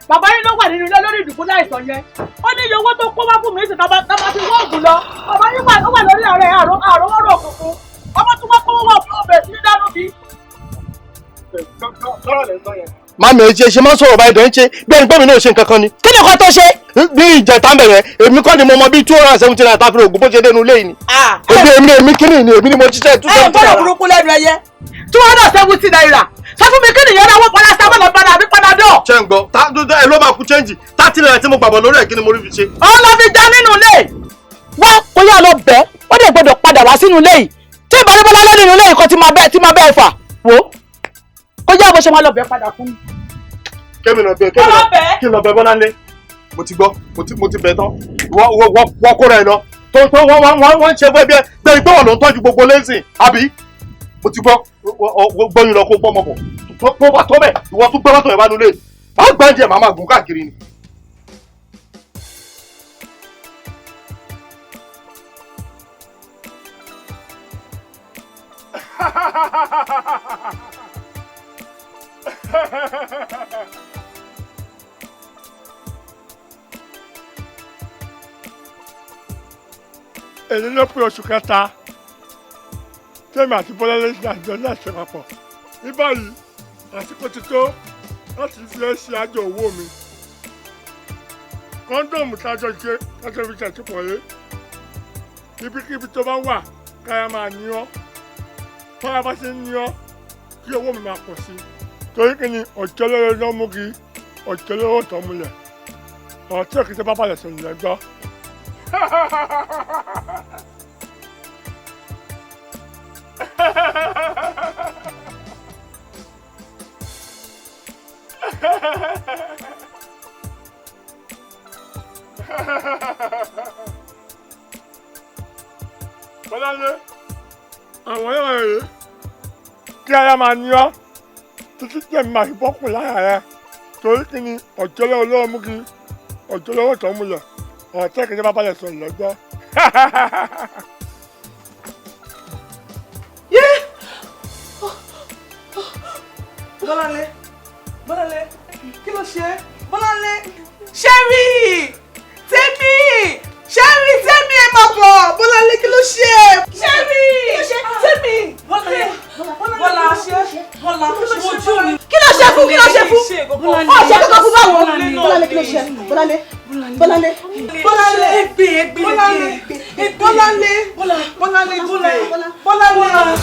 bàbá yín ló wà nínú ilé lórí ìdìbò láìsàn yẹn ó ní iye owó tó kó wá fún mi ìsìn tábà ti wọ́ọ̀gù lọ bàbá yín wà lórí ààrẹ àròwọ́rọ̀ òkùnkùn ọmọ tí wọ́n kó wọ́n fún ọbẹ̀ sí dánú bí. Mami ẹ ṣe máa ń sọ̀rọ̀ báyìí dẹ̀ ń ṣe bẹ́ẹ̀ni pé mi náà ṣe nǹkan kan ni. kí ni nǹkan tó ṣe. ní ìjẹta ń bẹ̀rẹ̀ èmi kọ́ ni mo mọ bí 270 naira tàbí ògùn bó ṣe dénú ilé yìí ni. èmi kíni ni èmi ni mo ṣiṣẹ́ 270 naira. gbọ́dọ̀ burúkú lẹ́nu ẹyẹ 270 naira sọ fún mi kí nìyẹn náà wọ́n padà sábà lọ padà àbí padà dọ̀. ṣé ń gbọ́ ẹ ló máa kú chẹ́ǹjì 30 naira tí mo gbàgbọ́ lórí ẹ̀ kí ni mo rí fi ṣe. ọlọ́ fi já nínú ilé wá kó yá lọ bẹ́ẹ̀ wọ́n dẹ̀ gbọ́dọ̀ padà wá sínú ilé yìí tí ìbálòpọ̀ lálẹ́ nínú ilé yìí kan ti máa bẹ́ẹ̀ fà wò kó jẹ́ bó ṣe máa lọ bẹ̀ padà fún mi. Kémi lọ bẹ̀ kí n lọ bẹ̀ Bọ́láńlé. Mo ti gbọ́, mo ti bẹ̀ tán. Wọ́n kóra ẹ̀ lọ. Tó wọ́n ń ṣe fún ẹbí ẹ bẹ́ẹ̀ pé wọ́n ló ń tọ́jú gbogbo lẹ́sìn àbí? Mo ti gbọ́, gbọ́yìn lọ kó gbọ́ ọmọ bọ̀. Tó bá tó bẹ̀, ìwọ tún gbọ́ mọ́tò ẹ̀ bá nulẹ̀. Má gbáǹdì ẹ̀ máa gùn káàkiri ni. Èyí ló pé oṣù kẹta tèmi àti Bọ́láńlé ṣe àjọ ní àṣẹ papọ̀. Ní báyìí àsìkò ti tó láti fi ẹ́ ṣe àjọ owó mi. Kọ́ńdọ̀mù tájọ ṣe tájọ fi ṣàtúpọ̀ yé. Ibikíbi tó bá wà káyà máa ní ọ́. Tọ́lá bá ṣe ń ní ọ́ kí owó mi máa pọ̀ sí i. Torí kí ni ọ̀jọ́lọ́rọ́ ló mú kí ọ̀jọ́lọ́rọ́ tó múlẹ̀. Ọ̀tí òkìtẹ́ bá balẹ̀ sọ̀rọ̀ lẹ́gbọ́. Bọ́láńlé, àwọn ẹ̀rọ rèé kí ara máa ní ọ́ títí tí ẹ̀mí máa fi bọ́kùn lára rẹ̀ torí kí ni ọ̀jọ́lọ́wọ́ lọ́wọ́ mú kí ọ̀jọ́lọ́wọ́ tó múlẹ̀ ọ̀tẹ́ kìí bá balẹ̀ sọ̀rọ̀ lọ́gbọ́. Bọ́láńlé, Bọ́láńlé, kí ló ṣe? Bọ́láńlé, Ṣẹ́rí, Tẹ́mi, Ṣẹ́rí, Tẹ́mi ẹ máa bọ̀. Bọ́láńlé, kí ló ṣe? Ṣẹ́rí, Tẹ́mi, Bọ́lá, Bọ́lá, ojú mi. Kí ló ṣe fún? Kí ló ṣe fún? Ọ̀ṣẹ́ kankan fún báwo? Bọ́láńlé, kí ló ṣe? Bọ́láńlé, Bọ́láńlé, Bọ́láńlé, Bọ́láńlé, Bọ́láńlé, Bọ́láńlé, Bọ́láńlé.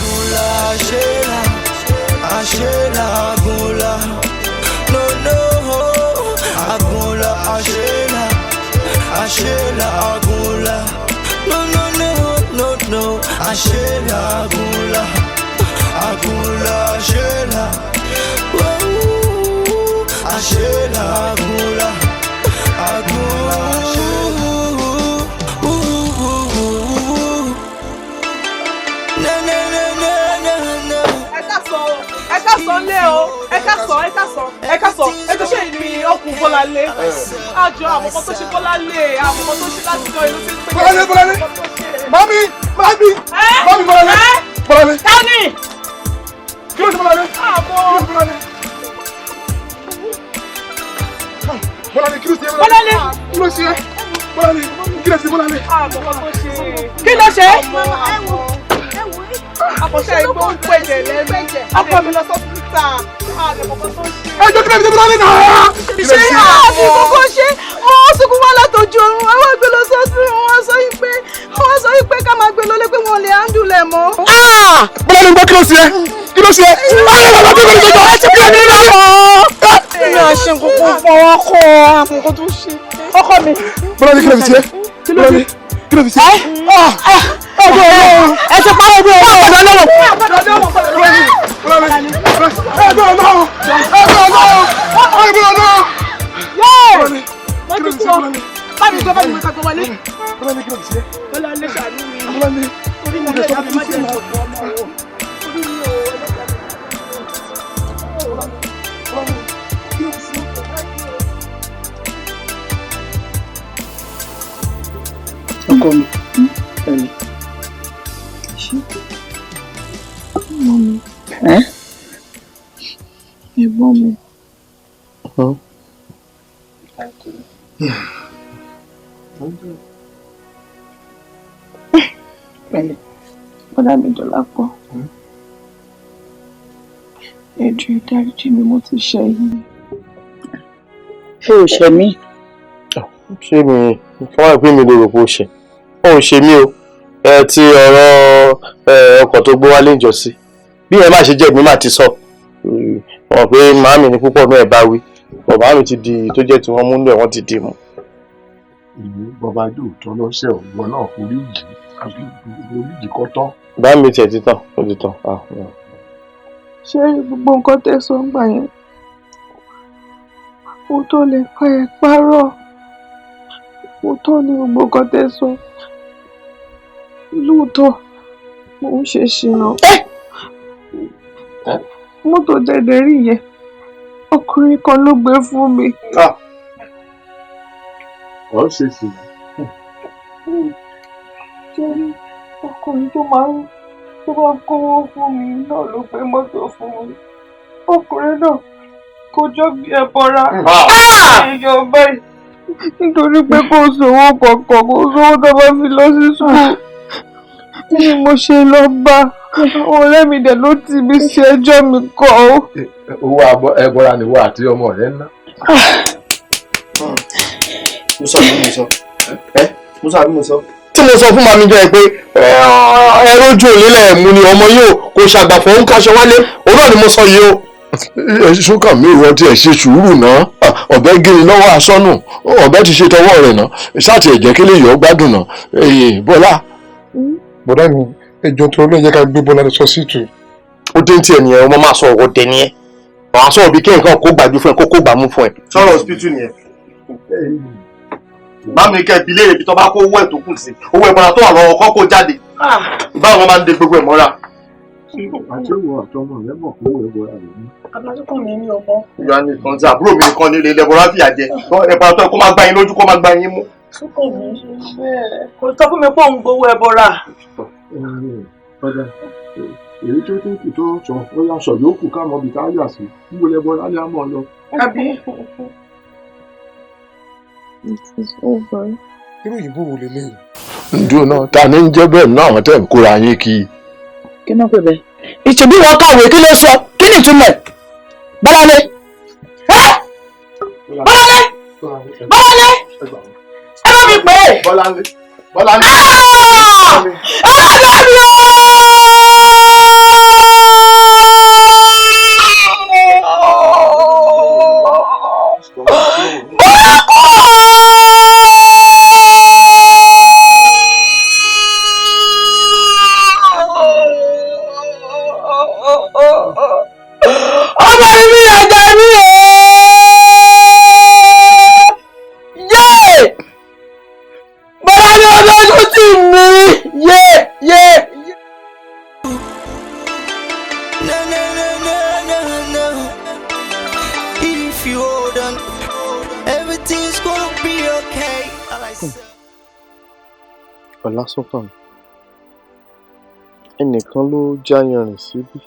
Ashela Agunla, no Agunla, Ashela Agunla, no Ashela Agunla, Ashela, Ashela Agunla, Ẹ ká sọ lé o, ẹ ká sọ, ẹ tó ṣe ìní ọkùnrin Bọ́láńlé. Àjọ àwọn ọmọ tó ṣe Bọ́láńlé, àwọn ọmọ tó ṣe láti jọ ìlú tí ń pè é. Bọ́láńlé, mami, Bọ́láńlé. Tani. Kí ló ṣe Bọ́láńlé? Bọ́láńlé, kí ló ṣe Bọ́láńlé? Kí ló ṣe Bọ́láńlé? Kí ló ṣe? Àkọsẹ́ igbó ń pèjẹ lẹ́nu. Ọkọ mi lọ sọ́sítà. Ẹjọ́ kí ló ṣe Bọ́láńlé náà? Ṣé ààbò kókó ṣe? Wọ́n sunkún wá látọjú oorun. Àwọn àgbẹ̀ lọ sọ́sítà. Wọ́n sọ pé ká máa gbé lọlé pé wọn ò lè handle ẹ̀ mọ́. Bọ́láńlé gbọ́ kí ló ṣe? Kí ló ṣe? Èmi àṣẹ kókó fọwọ́ kọ́ àkókò tó ṣe. Ọkọ mi. Bọ́láńlé kí ló fi ṣe? Bọ́láńlé kí ló fi ṣe? Ẹ ti pa ojú ọwọ́ ọ̀dọ́ lọ́wọ́. Mo ti sọ, bámi gbọ́ bámi gbọ́ wọlé. Bọ́láńlé ṣàánú mi. Orí mi lè ṣàánú má jẹ́ ọ̀pọ̀ ọmọ wọn. Orí mi ò ọkọ mi ẹni Mami. Ẹ̀gbọ́n mi. pẹ̀lẹ́. Bọ́dà mi Dọlápọ̀. Ẹ jọ̀ọ́ dáríjì mi, mo ti ṣẹ̀ yín. Ṣé o ṣẹ̀ mí? Ṣé mi kọ́ wá pé mi lè rò pé ó ṣe? Ó ń ṣe mí o. Ti ọ̀rọ̀ ọkọ̀ tó gbé wálé ìjọsí. Bí ẹ má ṣe jẹ́ ìgbín má ti sọ. Wọ́n pé màámi ní púpọ̀ náà ẹ̀ bá wí. Bàbá mi ti di tó jẹ́ tí wọ́n mú lẹ̀ wọ́n ti dì mú. Ìlú bàbá yóò lọ́sẹ̀ ọ̀gbọ́n náà orí yìí àbí orí yìí kọ́ tán. Bá mi tiẹ̀ ti tán, ó ti tán. ṣé gbogbo nǹkan tẹ́ sọ ń gbà yẹn mo tó lè pa ẹ̀ parọ́ mo tó ní gbogbo nǹkan tẹ́ sọ lóòótọ́ mo ń ṣe ṣìnà mọ́tò dẹ̀dẹ̀ rí yẹn ọkùnrin kan ló gbé fún mi. ọ̀ ṣe ṣìnà. ṣé ọkùnrin tó máa ń kówó fún mi náà ló gbé mọ́tò fún mi ọkùnrin náà kò jọ bí ẹ bọ́ra èèyàn báyìí nítorí pé kò sówó kankan kò sówó tó bá fi lọ sí sùkúl ni mo ṣe lọ bá àwọn ọ̀rẹ́ mi dẹ̀ ló ti mi ṣe ẹjọ́ mi kọ́ ọ́. owó ẹbọra nìwọ àti ọmọ rẹ ń ná. mo sọ tí mo sọ fún mami jẹ́ pé ẹ̀rọ ojú òlélẹ̀ mú ni ọmọ yìí kò ṣàgbàfọ̀ ń kaṣọ wálé òun náà ni mo sọ yìí o. ṣúkàn mi ìwọ tí ẹ ṣe sùúrù náà ọ̀bẹ gírí lọ́wọ́ aṣọ́nù ọ̀bẹ ti ṣe tọwọ́ rẹ̀ náà ṣáàtì ẹ̀jẹ̀ kí lè yọ ọ́ gbádùn náà bọ́lá. bọ́dá mi ẹjọ́ tó lóye ká gbé bọ́lá lọ sọ síìtù. ó dé tí ẹnìyẹn ọmọ máa sọ ọ̀rọ̀ dẹ nìyẹn àwọn sọ̀rọ̀ bíi kí nǹkan kó gbàjú fún ẹ kó gbà mú fún ẹ. sọ̀rọ̀ hospital nìyẹn. Mami kẹ́ bi léèrè bí tó bá kó owó ẹ̀ tó kù sí owó ìbọn tó wà lọ́wọ́ kọ́ kó jáde báwo wọn máa ń de gbogbo ẹ̀ mọ́ra. àti ìwọ àtọmọ rẹ mọ̀ pé òwe bọra rẹ ní. àbájúkọ mi ní ọmọ. ìyá nìkan tí àbúrò mi nìkan nílé ilẹ̀ bọ́lá fìyà jẹ ẹ̀bùrà tó ẹ kó máa gbá yín lójú kó máa gbá yín mú. súnkọ mi bẹ́ẹ̀ kò sọ fún mi pé òun gbowó ẹ bọ́ra. èyí tó kù tó sọ ó yà sọ yòókù ká mọ ibi tá a yà sí níbo lẹ bọra lẹ á mọ lọ. It is over. irú òyìnbó wo lélẹ́yìn. ǹdùn náà ta ni ń jẹ́ bẹ́ẹ̀ náà àwọn tẹ̀ ń kóra yín kí. kí náà pè bẹ́ẹ̀. ìṣèbí wọn kàwé kí ló sọ kí ni ìtumọ̀ Bọ́láńlé. Bọ́láńlé Bọ́láńlé ẹ bá mi pè é. Bọ́láńlé Bọ́láńlé. ọmọ mi àjà mi o yé bọ́lá ní ọlọ́dún tì mí yé. If you hold on, everything's gonna be okay. Ọlásùnkànmí ẹnìkan ló jáyanrìn síbí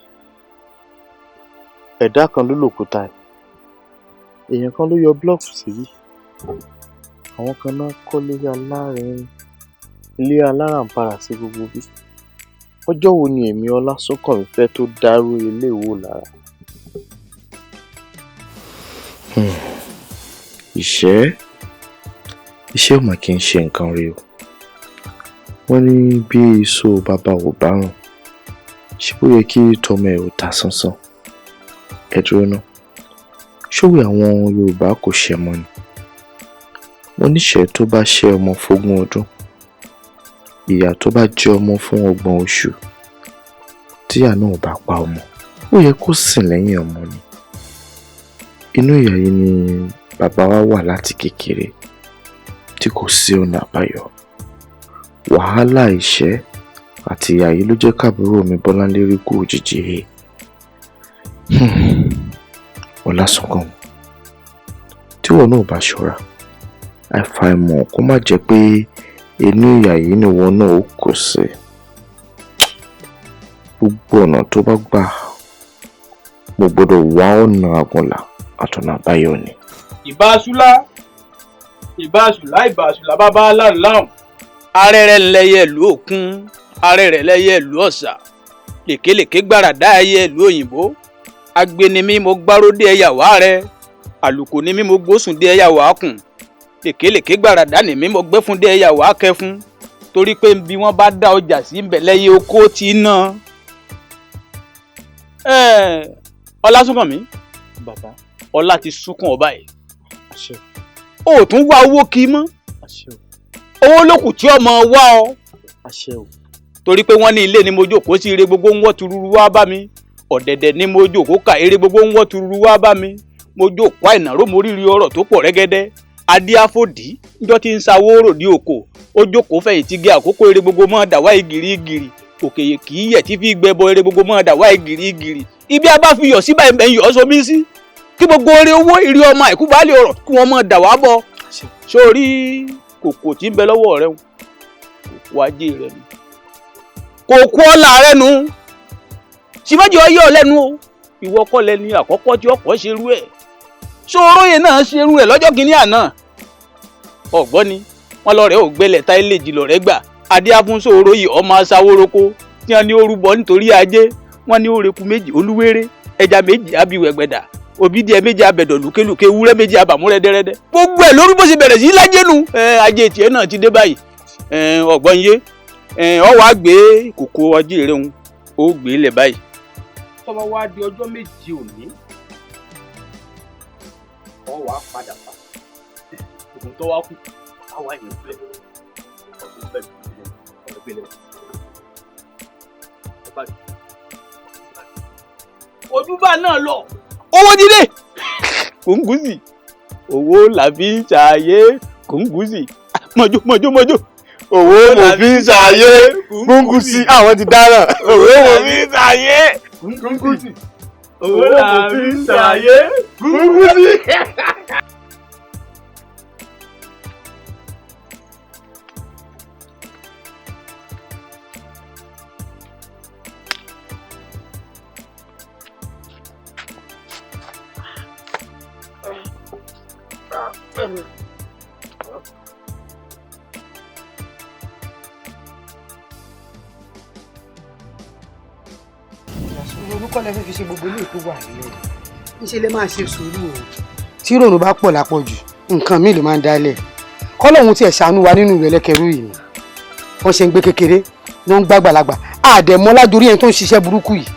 ẹ̀dá kan ló lòkúta ẹ̀ èèyàn kan ló yọ búlọ́ọ̀kù síbí àwọn kan náà kọ́lé ilé aláràǹbarà sí gbogbo bí ọjọ́ wo ni èmi Ọlásùnkànmí fẹ́ tó dárú ilé ìwò lára. iṣẹ́ ò mà kí n ṣe nǹkan rí o wọ́n ní bí èso bàbá ò bá rùn ṣé bó yẹ kí tọmọ ẹ̀ ò ta sánsán ẹ dúró ná ṣòwe àwọn Yorùbá kò ṣẹ mọ́ ni wọ́n níṣẹ́ tó bá ṣẹ́ ọmọ fógún ọdún ìyà tó bá jẹ ọmọ fún 30 oṣù tíyà náà ò bá pa ọmọ ó yẹ kó sìn lẹ́yìn ọmọ ni inú ìyà yìí ni bàbá wa wà láti kékeré tí kò sí ọ̀nà àbáyọ wàhálà ìṣẹ́ àti ìyà yìí ló jẹ́ káàbúrò mi Bọ́láńlé rí kú òjijì he Ọlásùnkànmí tí wọn náà bá ṣọ́ra àìfàìmọ̀ kó má jẹ́ pé inú ìyà yìí ni wọn náà ó kó sí gbogbo ọ̀nà tó bá gbà mo gbọ́dọ̀ wá ọ̀nà àgùnlà àtọ̀nà àbáyọ ni. ìbáṣùlá bàbá aláǹláhùn arẹ́rẹ́ ńlẹ́yẹ ìlú òkun arẹ́rẹ́ lẹ́yẹ ìlú ọ̀sà lèkélèké gbàràdá ẹyẹ ìlú òyìnbó agbenimi mo gbáródé ẹyà wá rẹ àlùkò ni mí mo gbósùn dé ẹyà wá kùn lèkélèké gbàràdá ni mí mo gbé fún dé ẹyà wá kẹfún torí pé bí wọ́n bá dá ọjà sí ńbẹ lẹ́yẹ oko tí ná. Ọlásùnkànmí bàbá ọlá ti sunkún ọba yìí o tún wá owó kì í mọ́ owó lókù tí ọmọ wá ọ torí pé wọ́n ní ilé ni mo jókòó sí ire gbogbo ń wọ́ tururu wá bá mi ọ̀dẹ̀dẹ̀ ni mo jókòó ka eré gbogbo ń wọ́ tururu wá bá mi mo jókòó àìnàró mo rírí ọ̀rọ̀ tó pọ̀ rẹ́gẹ́dẹ́ adíáfòdì njọ́ tí ń sawó ròdì òkò ó jókòó fẹ̀yìntì gé àkókò eré gbogbo mọ́ dàwá igirigiri òkèyè kì í yẹ̀ tí fi gbẹbọ eré gbogbo mọ́ dàwá igirigiri ibi a bá fi yọ̀ síbà ẹ̀ yọ̀ sómi sí kí gbogbo eré owó ìrí ọmọ àìkú bá lè ọ̀rọ̀ kí wọ́n mọ́ dàwá bọ̀ sórí kòkò tí ń bẹ lọ́wọ́ rẹ kòkó ajé rẹ nu kòkó ọ̀la rẹ nu síwájú ọyẹ ọlẹ́nu o ìwọ kọ́ lẹni àkọ́kọ́ tí ọkọ̀ ṣerú ẹ̀ sóróyè náà ṣerú ẹ̀ lọ́jọ́ kìíní àná ọ̀gbọ́n ni wọ́n lọ rẹ̀ ò gbẹ́lẹ̀ tá ilé jìlọ rẹ̀ gbà adéáfún sóróyè ọmọ aṣáwóroko tí wọ́n ní ó rúbọ nítorí ajé wọ́n ní ó reku méjì olúwéré ẹja méjì abiwẹ̀gbẹ̀dà òbídìẹ méjì abẹ̀dọ̀ lùkélùké ewúrẹ́ méjì abàmúrẹ́ dẹ́rẹ́dẹ́ gbogbo ẹ̀ lórí bó ṣe bẹ̀rẹ̀ sí lájẹ́nu ajé tiẹ̀ náà ti dé báyìí ọ̀gbọ́n yé ọ wàá gbé kòkó ajé rẹ̀ ń ó gbé lẹ̀ báyìí tọ́ba wá di ọjọ́ méje òní ọ wàá padà pa ògùn tó wá kú àwa ìlú sílẹ̀ ọdún bẹ́ẹ̀ ọdún gbélé ojúbà náà lọ owó jíde kòǹgùsì owó làbí ṣàyé kòǹgùsì mọ̀jú owó mo fi ń ṣàyé kòǹgùsì àwọn ti dáràn owó mo fi ń ṣàyé kòǹgùsì owó làbí ṣàyé kòǹgùsì. olùkọ́ lẹ́fẹ́ fi ṣe gbogbo ilé tó wà nílẹ̀ níṣẹ́ lè máa ṣe sùúrù o. tí ìrònú bá pọ̀ lápọ̀jù nǹkan míì ló máa ń dálẹ̀ kọ́lọ́hún tiẹ̀ ṣàánú wa nínú ìrẹ̀lẹ̀ kẹrù yìí wọ́n ṣe ń gbé kékeré ló ń gbàgbàlagbà àdẹ̀mọ́ lájorí ẹni tó ń ṣiṣẹ́ burúkú yìí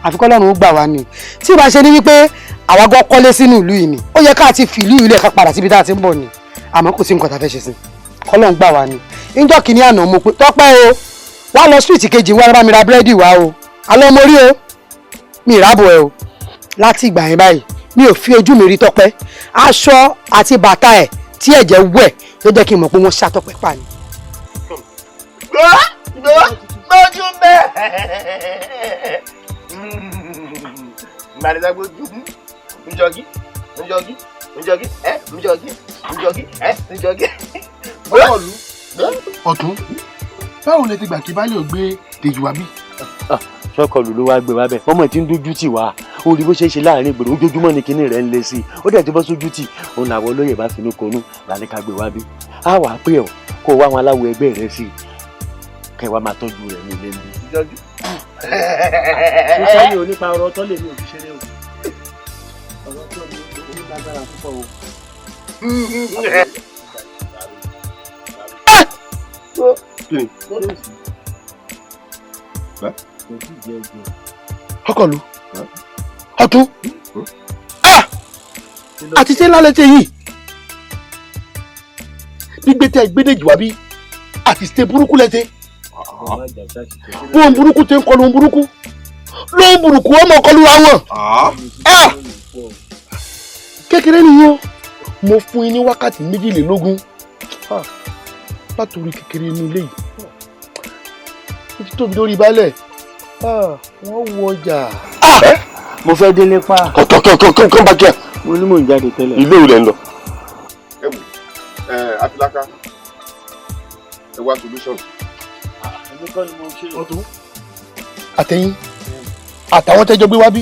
àfi kọ́lọ́hún ó gbà wá ni tí ìbá ṣe ní wípé àwa gan kọ́lé sínú ìlú yìí ni ó yẹ ká ti fi ìlú yìí lẹ̀ ká padà síbi tá a ti ń bọ̀ ni àmọ́ kò sí nǹkan tá a fẹ́ ṣe sí kọ́lọ́hún gbà wá ni níjọ́ kìíní àná mo pé tọ́pẹ́ o wá lọ street kejì wá bá mi ra búrẹ́dì wá o alọ́ mo rí o mi ìrábọ̀ ẹ o láti ìgbà yẹn báyìí mi ò fi ojú mi rí Tọ́pẹ́ aṣọ àti bàtà ẹ̀ tí ẹ̀jẹ̀ wẹ̀ ló jẹ́ kí n mọ̀ pé wọ́n ṣá Tọ́pẹ́ pa ni. gbójú bẹ́ẹ̀ ìgbàlódé gbójú njọ́gí bọ́ọ̀lù ọ̀tún báwo lè ti gbà kí báyọ̀ gbé Dèjì wá bí. sọkọlù ló wá gbé wá bẹ́ẹ̀ ọmọ tí ń dójú tì wá ó rí bó ṣe é ṣe láàrin ìgboro ojoojúmọ́ ni kinní rẹ̀ ń le sí i ó dẹ̀ ti bọ́ sójú tì òun làwọn olóyè bá finú konú làní ká gbé wá bí á wàá pè ọ́ kó o wá àwọn aláwọ̀ ẹgbẹ́ rẹ̀ sí i kẹwàá máa tọ́jú rẹ̀ ní ilé mi. ṣé sẹ́yìn onípa ọ̀rọ̀ tó lè ní òṣìṣẹ́ rẹ̀ o ọ̀rọ̀ tó ní onígbàgbára púpọ̀ o. ọkọlù ọtún àti ṣé lálẹ́ tẹ yìí gbígbé tẹ gbédèjì wá bí àti ṣe burúkú lẹ́tẹ̀ bóun burúkú tẹ ń kọlu ohun burúkú lóun burúkú ọmọ kọlu ra wọn kékeré nìyẹn mo fún yín ní wákàtí 22 látòrí kékeré inú ilé yìí ó ti tóbi lórí balẹ̀ wọ́n wọ ọjà. mo fẹ́ délé pa. kọ́ bá kíá. mo ní mò ń jáde tẹ́lẹ̀. ilé ìwé lẹ́ ń lọ. ẹ wò Atilaka ẹ wá solution. ẹni kọ́ ni mo ṣe. ọtún àtẹ̀yìn àtàwọn tẹ́jọ́ gbé wá bí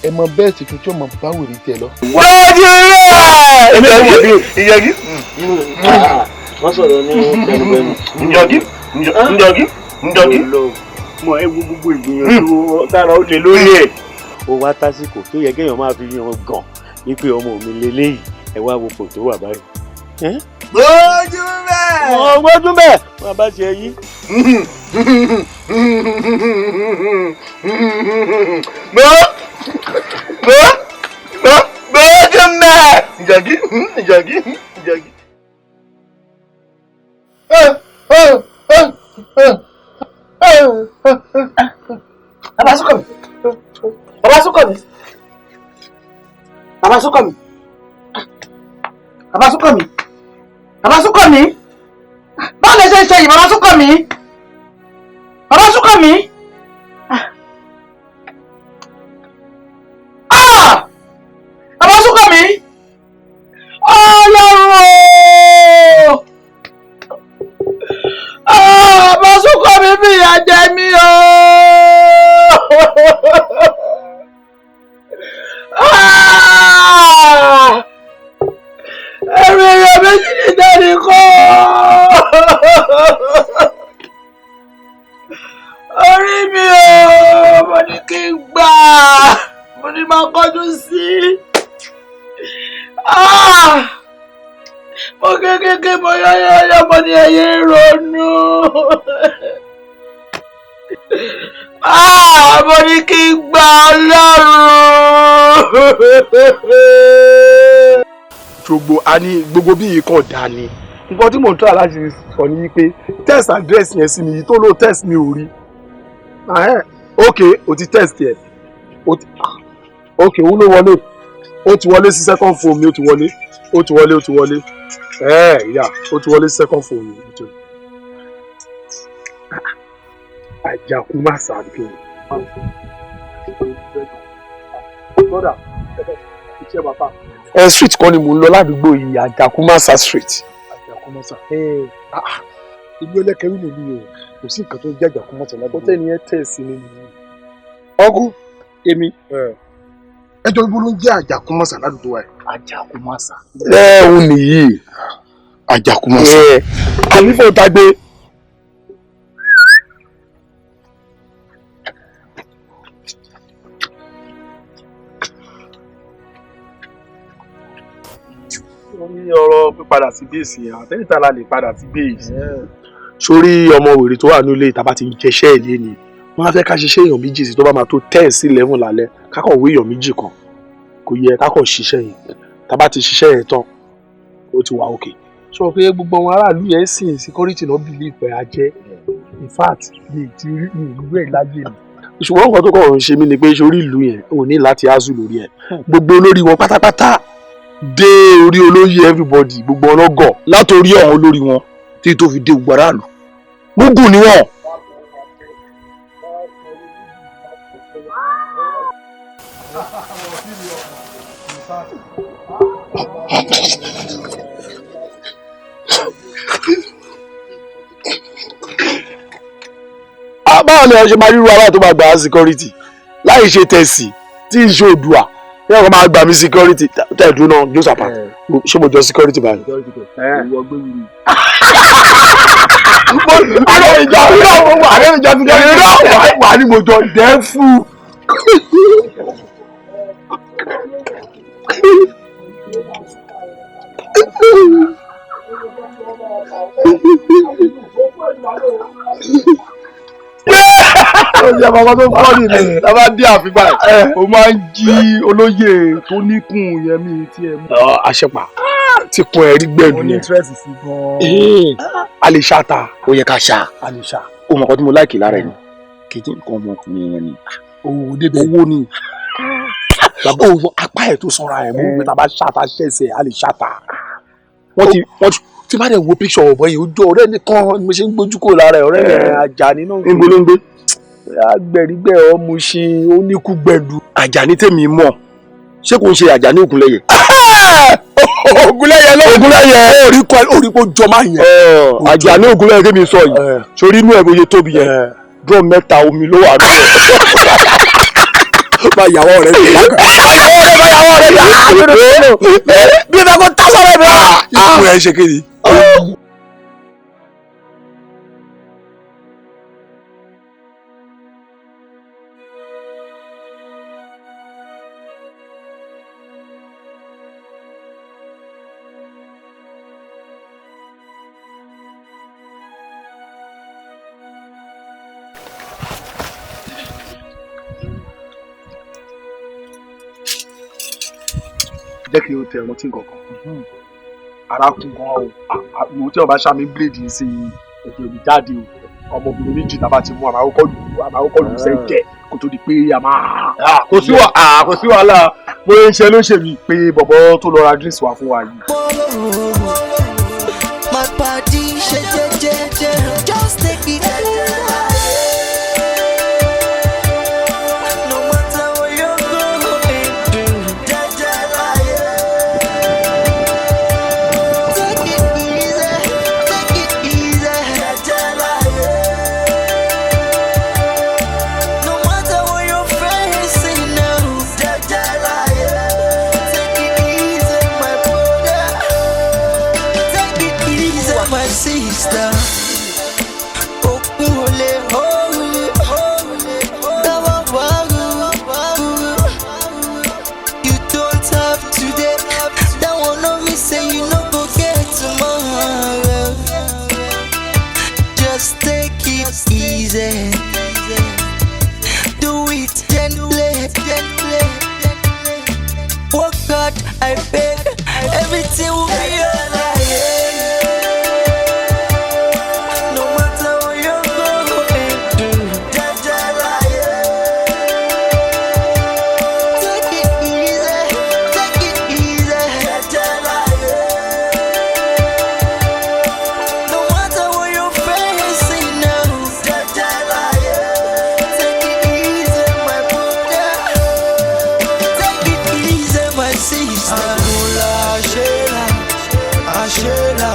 ẹ mọ bẹ́ẹ̀ sì tún tí ó mọ bá wèrè tiẹ̀ lọ. lọ́ọ̀dì rẹ̀. èmi ò mọ̀ bí ìyẹ́gí. wọ́n sọ̀rọ̀ ní tẹnubẹ́nu. njọ́gí. mọ ẹ wo gbogbo ìgbìyànjú tára ó lè lórí ẹ̀. ó wá tásìkò tó yẹ kéèyàn máa fi yan gàn wípé ọmọ mi lélẹ́yìí ẹ wá wo pò tó wà báyìí. gbójú bẹ́ẹ̀. wọ́n gbójú bẹ́ẹ̀ wọ́n bá ṣe yí. gbójú bẹ́ẹ̀. njọ́gí. bàbá sọ́kọ̀ mi Súnkànmí. Bàbá Súnkànmí. Bàbá Súnkànmí. Bàbá Súnkànmí. Báwo lè ṣe ń ṣe yìí Bàbá Súnkànmí? Bàbá Súnkànmí. Bàbá Súnkànmí. Ọlọ́run. Bàbá Súnkànmí fìyà jẹ mí o. Ẹ̀rù èèyàn méjì ní jáde kọ́. Orí mi o, mo ní kí n gbà, mo ní máa kọjú sí. Mo kékeré mo yọ́yọ́yọ́ mo ní ẹyẹ ronú. Mo ní kí n gbà Ọlọ́run. Gbogbo bí yìí kàn dá ni. Nǹkan tí mò ń tọ́ láti sọ ni pé test address yẹn sí mi yìí tó lò test mi ò rí. Ok, o ti test yẹ. Ok, òun ló wọlé. Ó ti wọlé sí second phone mi, ó ti wọlé. Ìyá, ó ti wọlé sí second phone mi. Àjàkúmásà àdúgbò. Brother, iṣẹ́ bàbá. Street kan ni mò ń lọ ládùúgbò yìí, Àjàkúmásà street. Àjàkúmásà. Ìlú ẹlẹ́kẹ̀rú nìlú yìí o, kò sí nǹkan tó jẹ́ Àjàkúmásà ládùúgbò. Ó tẹ́ni ẹ tẹ̀ sí nínú yìí. Ọgún, èmi. Ẹjọ́ ibo ló ń jẹ́ Àjàkúmásà ládùúgbò wa yìí? Àjàkúmásà. Òun nìyí. Àjàkúmásà. Àlífò tagbe. Wọ́n ní ọ̀rọ̀ pípadà sí bẹ́ẹ̀sì àtẹ́yìntà la lè padà sí bẹ́ẹ̀sì. Sórí ọmọ wèrè tó wà nílé ìta bá ti ń jẹṣẹ́ ìlé ni wọ́n á fẹ́ ká ṣiṣẹ́ èèyàn méjì sí tó bá máa tó 10 sí 11 lálẹ́ kákọ̀ wé èèyàn méjì kan kò yẹ kákọ̀ ṣiṣẹ́ yẹn tá bá ti ṣiṣẹ́ yẹn tán ó ti wà òkè. Sọ pé gbogbo àwọn aráàlú yẹn sìn security náà believe pé a jẹ́ in fact mi ti rí ìlú ẹ̀ láyé mi. Ṣùgbọ́n nǹkan tó kọ̀ ń ṣe mí ni pé sórí ìlú yẹn ò ní láti azù lórí ẹ̀ gbogbo olórí wọn pátápátá dé orí olóyè everybody gbogbo ọlọ́gọ̀ látòrí ọ̀hún olórí wọn tí tó fi dé gbogbo aráàlú gbogbo ni wọn. Báwo ni ẹ ṣe máa ríru ara tó máa gbà á security láì ṣe tẹ̀sí tí ì ṣe òdùà ní ọkọ̀ máa gbà mí security tẹ̀dú náà Joseph ṣé mo jọ security báyìí. Wà ní mo jọ dẹ́fù. Oúnjẹ bàbá tó kọ́ nìyẹn lábá dé àfipá ẹ̀ o máa ń jí olóyè tó níkùn yẹn mi tí ẹ mú. Àṣẹpà tí kun ẹ̀rí gbẹ̀dù yẹn. Mo ní interest sí gan-an. A lè ṣáta. Ó yẹ ká ṣá. A lè ṣá. O mọ̀ kọ́ tí mo láìkì lára ẹ̀ ni. Kìtì nǹkan ọmọkùnrin yẹn ni. Owó débẹ̀ owó ni. Owó apá ẹ̀ tó sanra ẹ̀ mú pé tá a bá ṣáta ṣẹ̀ṣẹ̀ a lè ṣáta. Wọ́n ti bá dẹ̀ wo picture ọ̀bọ yìí ojú ọ̀rẹ́ nìkan ni mo ṣe ń gbójú kò lára ẹ̀ ọ̀rẹ́ yẹn Àjàní náà. Níbo ló ń gbé? Agbẹ̀rígbẹ̀ ọmú ṣe oníkú gbẹ̀dù. Àjàní tèmi mọ̀ ṣé kò ń ṣe Àjàní Ògúnlẹ̀yẹ. Ògúnlẹ̀yẹ lọ. Ògúnlẹ̀yẹ orí kò jọ máa yẹn. Àjàní Ògúnlẹ̀yẹ tèmi sọ yìí sórí inú ẹ̀ bóyá tóbi yẹn drum mẹ́ta omi ló wà lóyè. Bá yàwó rẹ̀ bí báyàwó rẹ̀ bí ẹ bá kó tásán rẹ̀ bí wá. Ikú ẹ̀ ṣe kéde. Jẹ́ kí o tẹ ẹ̀rọ tí nǹkan kan. Ara kún gan o. Mo tí wọ́n bá ṣá mi bíléèdì sí ẹ̀jẹ̀ òbí jáde o. ọmọbìnrin méjì tá a bá ti mú àmàkọ́kọ́ lù sẹ́ńkẹ̀ kó tó di pé a máa. kò sí wàhálà bóyá ń ṣe ló ṣe mí pé bọ̀bọ̀ tó lọ ra drinks wá fún wa yìí. My body shake, just take it. No matter where you're going to, take it easy, no matter what you're facing now, take it easy, my brother. Take it easy, my sister. You don't have today. That one of me say you no go get tomorrow. Just take it easy. Do it gently. Work hard, I beg. Everything will be alright. No matter what you're going to do, take it easy. No matter what you're facing now, take it easy, my brother. Take it easy, my sister. Ashela, no, Ashela,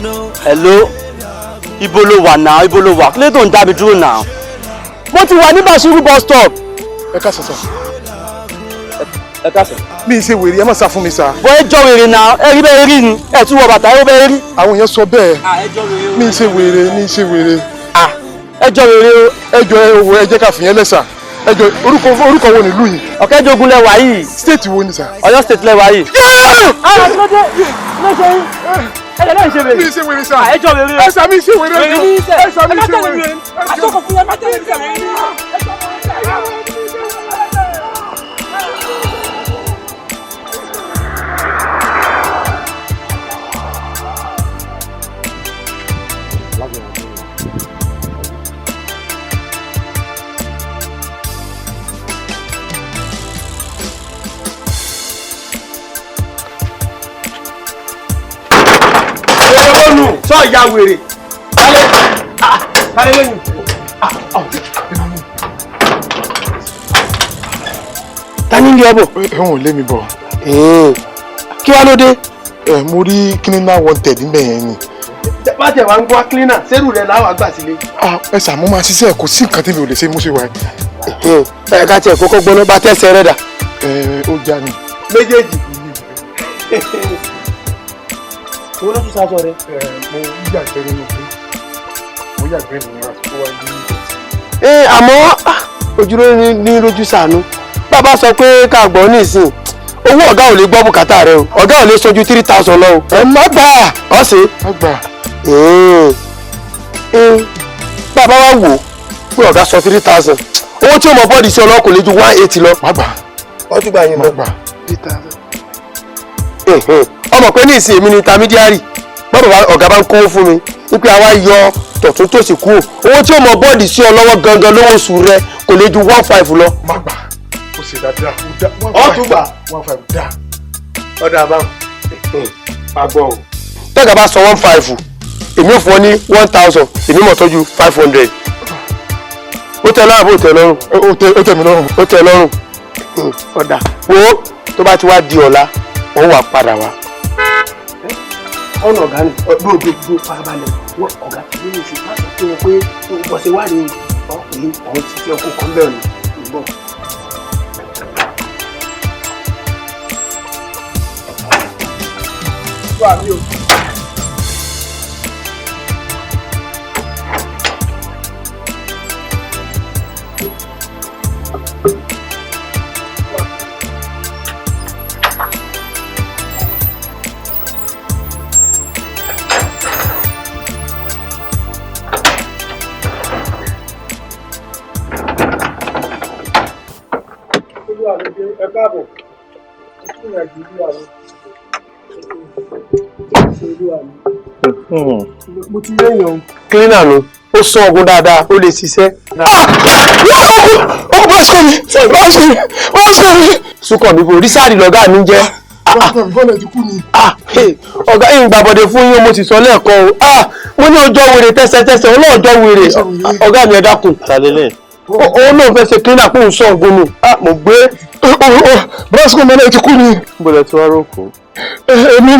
no. Hello, ibo lo wà náà, ibo lo wà, kí ló tó ń dá mi dúró náà? Mo ti wà ní Bashiru bus stop. Ẹ ká sọ̀sọ̀. Ẹ ká sọ̀. Mi ì ṣe wèrè, ẹ má sá fún mi sá. Bọ́ ẹ jọ wèrè náà, ẹ rí bẹ́ẹ̀ rí ni, ẹ tún wọ bàtà ẹ bẹ́ẹ̀ rí. Àwọn èèyàn sọ bẹ́ẹ̀. Ẹ jọ wèrè o. Mi ì ṣe wèrè, ẹ jọ wèrè o. Ẹ jọ ẹ jẹ́ ká fìyẹn lẹ́sà. Ẹ jọ orúkọ wo nílùú yìí? Ọ̀kẹ́jọgún lẹ wà yìí. State wo ni sà? Ọ̀yọ́ state lẹ wà yìí. Ẹ lè ṣe wèrè. Mi ì ṣe wèrè sà. Ẹ jọ wèrè o. Ẹ sà mi ṣe wèrè o. Ẹ sà mi ṣe wèrè. Àtọ́kọ̀ fún ẹ má tẹ̀lé mi. Sọ ìyá wèrè. Kálẹ̀ lẹ́yìn. Ta ni ń lé ọ bọ̀? Ẹ̀wọ̀n ò lé mi bọ̀. Kí wá ló dé? Mo rí cleaner wanted níbẹ̀ yẹn ni. Bá tẹ̀ wá ń gbọ́ cleaner, sẹ́rù rẹ̀ láwàá gbà sílé. Ẹ sà, mo máa ṣiṣẹ́ kò sí nǹkan tí mi ò lè ṣe mú ṣe wáyé. Ẹ ká tiẹ̀ kókó gbọ́ná bá tẹ̀sẹ̀ rẹ̀ dà. Ó já ni. Méjèèjì. Owó ló tún sá sọ rẹ. Mo yàgbẹ́ nínú pé mo yàgbẹ́ nínú àsìkò wa ní. Àmọ́ ojúlé ní lójú ṣàánú. Bàbá sọ pé ká gbọ́ nísìn. Owó ọ̀gá ò lè gbọ́ bùkátà rẹ o. Ọ̀gá ò lè sojú 3,000 lọ o. Ẹ má gbà á. Ọ̀sẹ̀. Má gbà. Bàbá wa wò pé ọ̀gá sọ 3,000. Owó tí ó mọ bọ́ọ̀dì sí ọlọ́kùn lè ju 180 lọ. Má gbà. Wọ́n tún gbà yín lọ. Má gbà. Ọmọ pé ní ìsìn èmi ni intermediary. Bọ́dọ̀ ọ̀gá bá ń kówó fún mi. Wípé àwa yọ tọ̀tún tòsì kú. Owó tí ó mọ bọ́ọ̀dì sí ọ lọ́wọ́ gangan lówó oṣù rẹ kò lè ju 1.5 lọ. Má gbà. Ó ṣe dáadáa. Ó tún gbà. 1.5 dá. Ọ̀dà àbáwọn. Má gbọ́ o. Tọ́gà bá sọ 1.5, èmi ò fún ọ ní 1,000, èmi mọ̀ tọ́jú 500. Ó tẹ́ lọ́rùn àbó tẹ́ lọ́rùn? Ó tẹ́ mi lọ́rùn. Ó tẹ́ lọ́rùn. Ọ̀dà. Wo tó bá ti wá di ọ̀la, wọ́n wà padà wá. Ọ̀nà ọ̀gá ni. Gbogbo farabalẹ̀. Ọ̀gá ti ní ìsìn máa sọ fún wọn pé bọ̀sẹ̀ wà ní ọ̀hún ti fi ọkọ̀ kan bẹ́ẹ̀ ni. Wà mí o. ẹ káàbọ̀ ìrìnàjò ìlú àwọn mo ti léèyàn cleaner ló ó sán ọgbọ́n dáadáa ó lè ṣiṣẹ́. ó bá sọ mi sùkọ̀ mi bò rísàdì lọ́gá mi jẹ́. ọ̀gá yìí ń gbàbọ̀dé fún yín mo sì sọ lẹ́ẹ̀kan o mo ní ọjọ́ wèrè tẹ́sẹ̀tẹ́sẹ̀ ọlọ́ọ̀jọ́ wèrè ọ̀gá mi ẹ dákun. òun náà fẹ́ ṣe cleaner fún sọ ọgbọ́n mi mo gbé brasco mọ́lẹ̀ ti kú ni. bọ́lá tí wàá rọ́ọ̀kù. èmi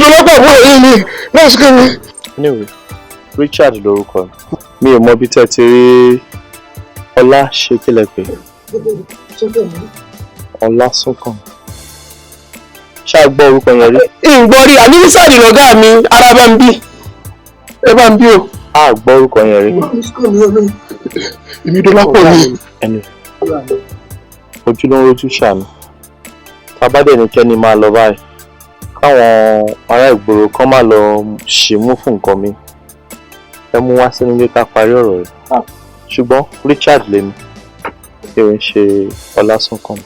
tó lọ́pọ̀ àbúrò yìí ni brasco mi. anyway Richard lórúkọ mi ò mọ bí tẹ́ ti rí ọlá ṣe kílẹ̀ pé ọlá sọ́kàn ṣáà gbọ́ orúkọ yẹn rí. ìgbọ́rí ànínísàdì lọ́gá mi ara bá ń bí ẹ bá ń bí o. a gbọ́ orúkọ yẹn rí. èmi tó lápò mi. ẹni ojú ló ń rojú ṣàánú tabadẹ ní kẹ́ni máa lọ báyìí káwọn ará ìgboro kan máa lọ ṣèmú fún nǹkan mi ẹ mú wá sínú ilé ká parí ọ̀rọ̀ rẹ̀ ṣùgbọ́n Richard lèmi èrò ń ṣe Ọlásùnkàn.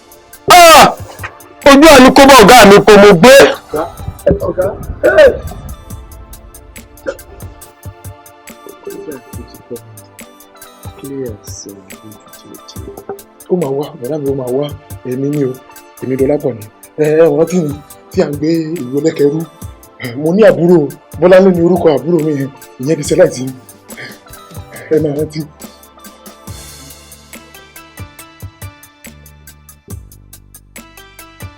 ojú àánú kó bá ọ̀gá mi kò mọ̀ gbé. ó máa wá bàdá mi ó máa wá èmi ni o èmi Dọlápọ̀ ni ọ̀rọ̀ tí mi tí à ń gbé ìlú Ẹlẹ́kẹrú mo ní àbúrò Bọ́lá ló ní orúkọ àbúrò mi yẹn ìyẹn ti ṣe láti ẹ máa rántí.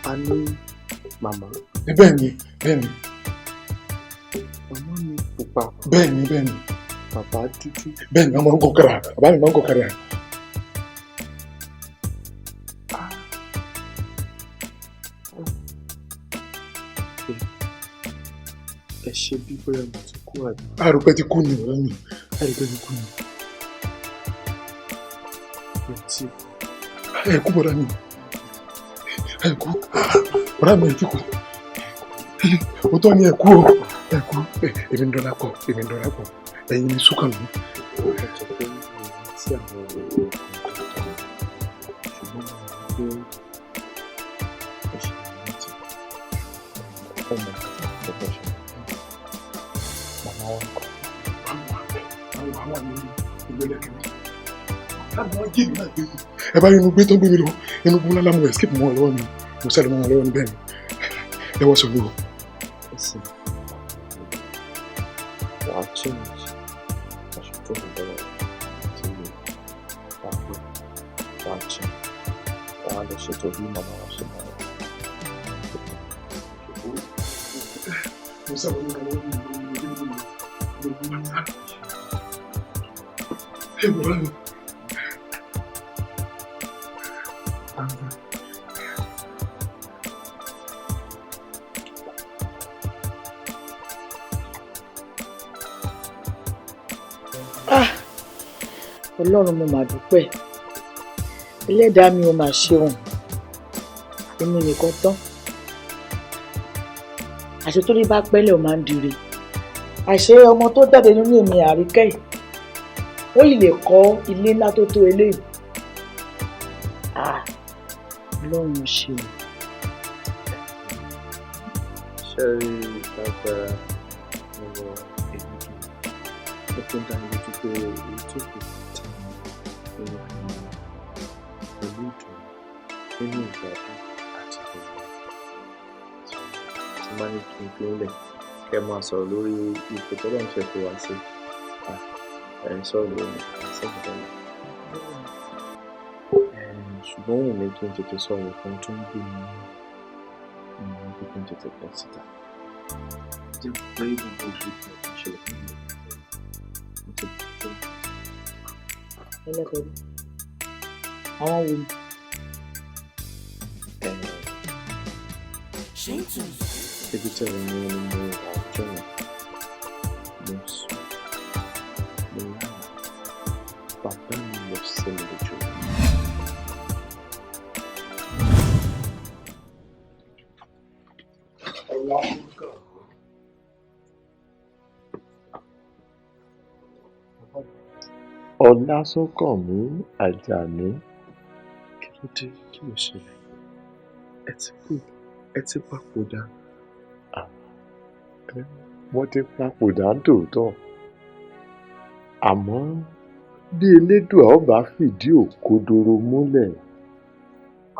a ní màmá. bẹ́ẹ̀ ni bẹ́ẹ̀ ni. màmá mi pupa. bẹ́ẹ̀ ni bẹ́ẹ̀ ni. bàbá dúdú. bẹ́ẹ̀ ni màmá ń kọ̀kẹ́rà bàbá mi máa ń kọ̀kẹ́rà. ẹ ṣe bí bóyá mo ti kú àbí. àrùpẹ́ ti kú ni ọ̀rẹ́ mi àrùpẹ́ ti kú ni. ẹ kú bọ̀dá mi ẹ kú bọ̀dá mi ẹ ti kú òótọ́ ni ẹ kú o ẹ kú èmi ń Dọlápọ̀ èmi ń Dọlápọ̀ ẹ̀yin ni Súnkàn mi. ẹ bá inú gbé tó gbé mi lọ inú gbó lálá mo escape mọ́ ọ lọ́wọ́ mi mo sáré mọ́ ọ lọ́wọ́ mi bẹ́ẹ̀ ni ẹ wá sọ̀rọ̀ o. wàá change aṣọ tó ń bẹ̀rẹ̀ tí wàá gbé wàá change wàá lọ ṣètò bí màmá wa ṣe máa wà. mo sáré mọ́ ọ lọ́wọ́ mi ẹ bọ̀rọ̀ mi. Ọlọ́run mo mà dúpẹ́ ẹlẹ́dàá mi ò mà ṣeun èmi nìkan tán àṣẹ tó ní bá pẹ́lẹ̀ ò máa ń dire àṣẹ ọmọ tó jáde nínú èmi Àríkẹ́ yìí ó yìí lè kọ́ ilé ńlá tó tó eléyìí Ọlọ́run ṣeun. ṣe rí lágbára ọ̀rọ̀ èmi ó tún dá mi lójú pé èyí tó kù tí mo ń pẹ̀lú ìdùnnú nínú ìgbádùn àti ìgbìmọ̀ tí máa ní kí n fi ń lẹ̀ kẹ́ máa sọ̀rọ̀ lórí ipò tó lọ́n ṣe fi wá sí ẹ̀ ń sọ̀rọ̀ lórí àṣẹ́gbẹ̀dọ́là ṣùgbọ́n wù mí kí n tètè sọ̀rọ̀ kan tó ń gbé mi ní kí n tètè pọ̀ síta jẹ́ pé gbogbo ìgbésẹ̀ tó ṣẹlẹ̀ fún mi mo ti bọ̀ tó. Ẹlẹ́kẹ̀rú àwọn wo ni. ibi tí ẹ̀rọ mi ni mo wà ọjọ́ yẹn mo sùn mo lára bàbá mi lọ sí mi lójú. Ọlásùnkànmí Àjàní kí ló dé kí ló ṣẹlẹ̀ ẹ ti papòdà wọ́n ti papòdà tòótọ́ àmọ́ bí elédùà ọba fìdí òkodoro múlẹ̀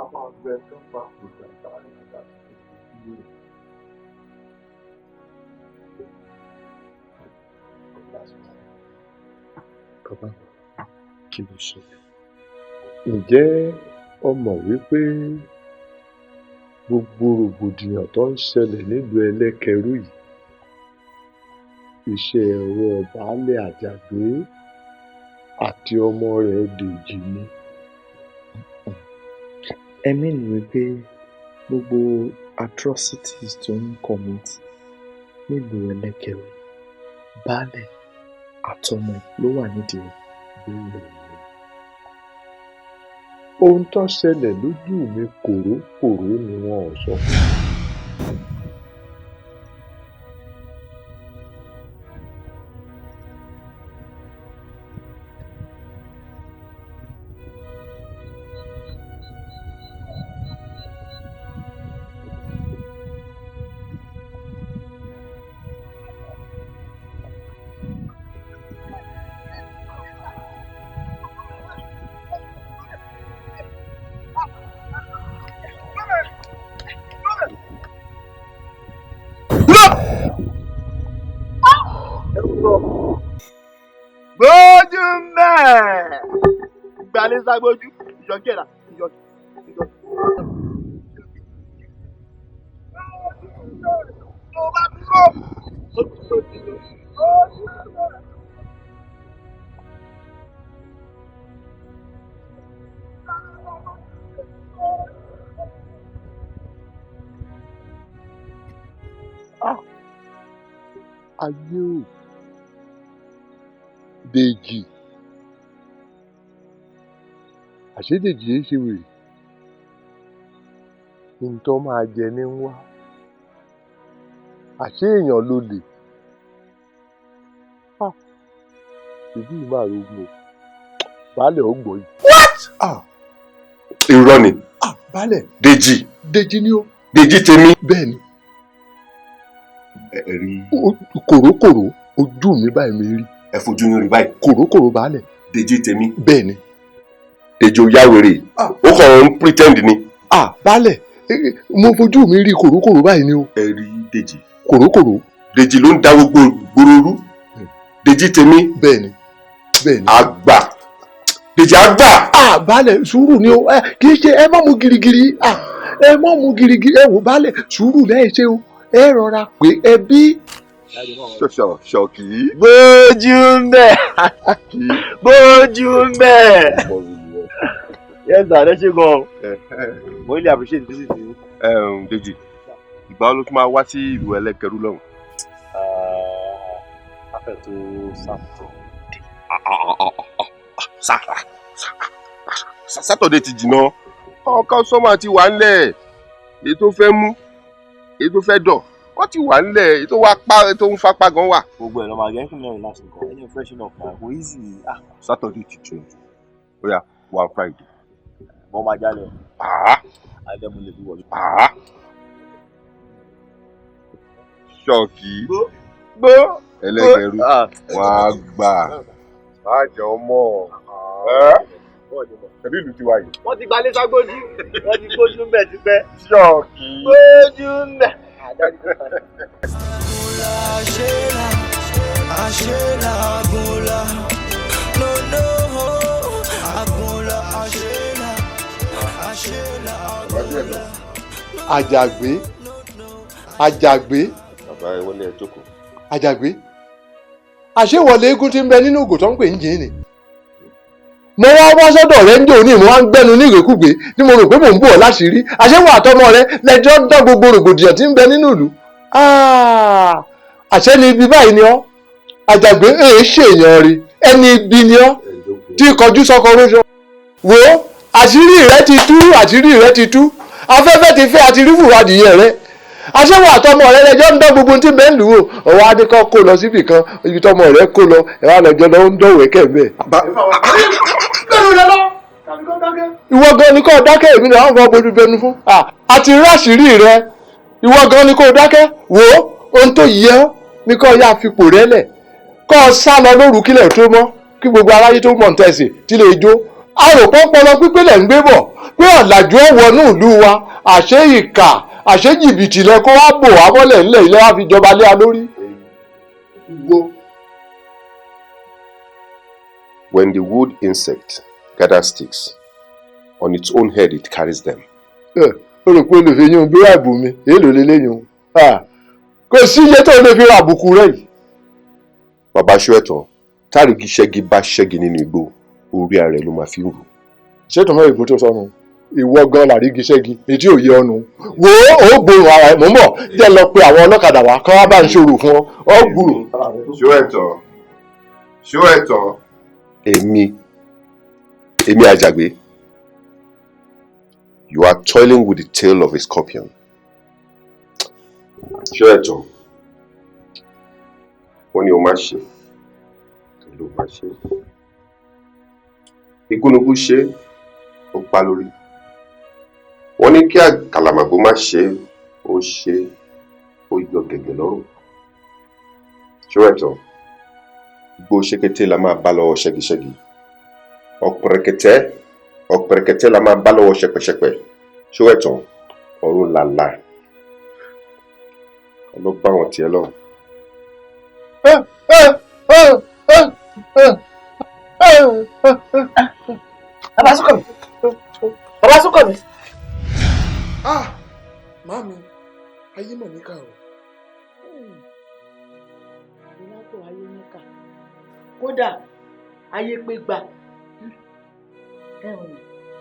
àwọn àgbẹ̀ tó papòdà báyìí láti fi wé. Bàbá kí ló ṣẹlẹ̀? Ǹjẹ́ o mọ̀ wípé gbogbo rògbòdìyàn tó ń ṣẹlẹ̀ nílùú ẹlẹ́kẹrú yìí iṣẹ́ ọwọ́ baálé Àjàgbé àti ọmọ rẹ̀ Dèjì ni? Ẹ̀mí ni wípé gbogbo atrocities tó ń commit nílùú ẹlẹ́kẹrú baálé àtọmọ ló wà nídìí rẹ̀. Ohun tó ṣẹlẹ̀ lójú mi kòrókòró ni wọn ò sọ fún mi. Gbójú mẹ́ gbalẹ̀ ságbójú ìjọ́gẹ̀rà ìjọ́gẹ̀rà. Tó bá dúró. Ayé o Dèjì àṣé Dèjì yìí ṣe wèrè nǹkan máa jẹ ní wá àṣé èèyàn ló lè ìbí máa rogun o baálẹ̀ ó gbọ́ yìí. What? Irọ́ ni. Baálẹ̀ Dèjì ni ó. Dèjì tèmi. Bẹ́ẹ̀ ni. Ẹ rí. Kòrókòró ojú mi báyìí mi rí. Ẹ fojú yín rí báyìí. Kòrókòró baálẹ̀. Dèjì tèmi. Bẹ́ẹ̀ ni. Dèjì ò yá wèrè. Ó kàn ń pretend ni. Baálẹ̀ mo fojú mi rí kòrókòró báyìí ni o. Ẹ rí Dèjì. Kòrókòró. Dèjì ló ń da gbogbo gbòòrò rú. Dèjì tèmi. Bẹ́ẹ̀ ni. Àgbà. Dèjì àgbà. Baálẹ̀ sùúrù ni o kì í ṣe ẹ má mú girigiri ẹ má mú girigiri ẹ wò baálẹ̀ sùúrù lẹ́yìn ṣe o ẹ rọra pé ẹ bí. Ṣọ̀kì. Gbójú mbẹ̀ gbójú mbẹ̀. Yes sir, ẹ ṣe gan-an. Mo really appreciate visit yín. Dèjì ìgbà wo ló tún máa wá sí ìlú ẹlẹ́kẹrú lọ́hùn? Afẹ́ tó Sátọ̀dé ti jìnnà ọkọ̀ sọ́mà ti wà ńlẹ̀ èyí tó fẹ́ mú èyí tó fẹ́ dọ̀ wọ́n ti wà ńlẹ̀ èyí tó wá pa èyí tó ń fapá gan wà. Gbogbo ẹ̀ lọ́ máa gẹ́ fún mi náà láti kọ́ ẹni freshen up náà kò easy. Sátọ̀dé ti jìnnà ó yá wá Friday. Mo máa jálẹ̀. Alẹ́ mo lè fi wọlé. Ṣọ̀kì gbó ẹlẹ́gẹ̀rú wá gbà má jẹ́ ọmọ ẹbí ìlú ti wáyé. Wọ́n ti gbalẹ̀ ságbójú wọ́n ti gbójú mbẹ̀ ti pẹ́. Ṣọ̀kì gbójú mbẹ̀. Àjàgbé. Bàbá ẹ wọlé ẹ jókòó. Àjàgbé àṣewọlé eégún tí ń bẹ nínú ògò tó ń pè ń jìn ní. Mo wá sọ́dọ̀ rẹ ń jò ní mo wá ń gbẹ́nu ní ìrèkúgbé tí mo rò pé mò ń bò ọ́ láṣìírí àṣewọ àtọmọ rẹ lẹjọ ń dá gbogbo rògbòdìyàn tí ń bẹ nínú ìlú. Àṣẹ ni ibi báyìí ni ọ́ Àjàgbé èé ṣèèyàn rí ẹni ibi ni ọ́ tí kọjú sọ́kọ róṣọ. Wo àṣírí rẹ ti tú afẹ́fẹ́ ti fẹ́ àti rí fùwádìí rẹ aṣẹ́wó àtọmọ rẹ lẹjọ́ ń dán gbogbo tí bẹ́ẹ̀ lù ú ọwọ́ adékọ́ kó lọ síbì kan ibi tọmọ rẹ kó lọ ẹ wá lọ́jọ́ lọ ń dọ̀wẹ́ kẹ́ẹ̀bẹ́. Bẹ́ẹ̀ni rẹ lọ ìwọ gan ni kò dákẹ́ èmi náà wọ́n bójú bẹnu fún àti ráṣìírí rẹ ìwọ gan ni kò dákẹ́ wò ó ohun tó yẹ ọ́ ní kò yá fipò rẹ lẹ̀ kò sá lọ lóru kílẹ̀ tó mọ́ kí gbogbo aráyé tó mọ̀ ń tẹ̀sí tí lè jó àròpọ̀ pọlọ pípé lẹ̀ ń gbé bọ̀ pé ọ̀làjú ọ̀wọ́nú ìlú wa àṣé ìkà àṣé jìbìtì lẹ kó wá bò wá mọ́lẹ̀ ńlẹ̀ ilé wa fi jọba lé a lórí. When the wood insect gathers sticks, on its own head it carries them. O rò pé o lè fi yún bí ààbò mi èèlò lélẹ́yìn o kò sí iye tó lè fi ra àbùkù rẹ yìí. Bàbá Ṣóẹ̀tàn táàrígì ṣẹ́gi bá ṣẹ́gi nínú igbó orí ara rẹ̀ ló máa fi ń rù. ṣé tòmọ́ ìbò tó sọnù ìwọ gan làrígi ṣẹ́gi etí ò yé ọnu wo ó gbóhùn ara ẹ̀ mọ́ mọ́ jẹ́ lọ pé àwọn ọlọ́kadà wá kọ́ wá bá ń ṣòro fún ọ gbúrò. Ṣóẹ̀tàn èmi Àjàgbé. You are toiling with the tail of a scorpion. Ṣóẹ̀tàn wọ́n ní o máa ṣe ló máa ṣe. Igúnnugún ṣe ó pa lórí. Wọ́n ní kí àkàlàmàgbò má ṣe ó ṣe ó yọ gẹ̀gẹ̀ lọ́rùn. Ṣóẹ̀tàn gbó ṣékété la máa bá lọ́wọ́ ṣẹ́giṣẹ́gi. Ọ̀pẹ̀rẹ̀kẹ̀tẹ̀ la máa bá lọ́wọ́ ṣẹpẹṣẹpẹ. Ṣóẹ̀tàn ọ̀run làlà ló bá wọn tiẹ̀ lọ. Bàbá Súnkànmí. Màámi ayé mọ̀ níkà o. Ìlàpọ̀ ayé níkà kódà ayé pé gbà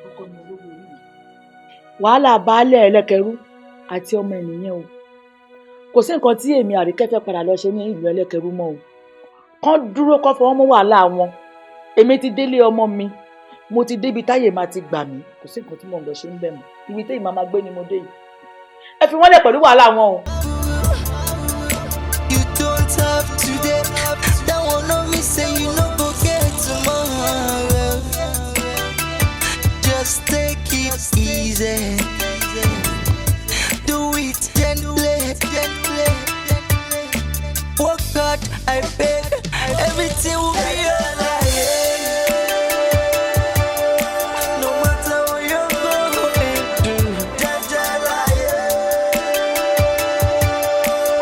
ọkọ mi olówó orí mi. Wàhálà baálẹ̀ ẹlẹ́kẹrú àti ọmọ ènìyàn o kò sí nǹkan tí èmi Àríkẹ́ fẹ́ padà lọ ṣe ní ìlú ẹlẹ́kẹrú mọ́ o kán dúró kán fọwọ́ mọ́ wàhálà wọn èmi ti délé ọmọ mi mo ti débi táyé máa ti gbà mí kò sí nǹkan tí mò ń lọ ṣe ń bẹ̀ mọ́ ibi téyì máa gbé ni mo dé yìí ẹ fi wọ́n lẹ̀ pẹ̀lú wàhálà wọn o. You don't have today, that one no me say you no go get tomorrow. Just take it easy, do it gently. Work hard, I beg, everything will be alright. No matter what you're going through,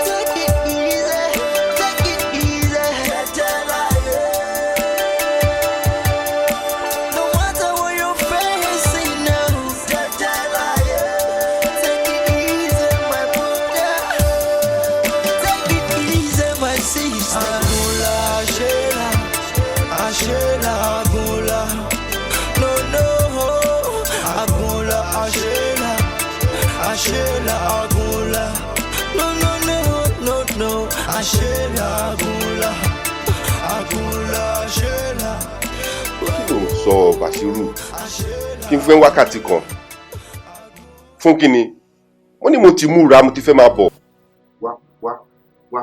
take it easy. No matter what you're facing now, take it easy, my brother. Take it easy, my sister. Ashela, Agola. No, Agola, Ashela, Agola. No, Ashela, Agola, Ashela. Kí ló ń sọ Bàṣírù? Kí n fẹ́ wákàtí kan. Fún kí ni? Wọ́n ní mo ti múra mo ti fẹ́ máa bọ̀. Wá.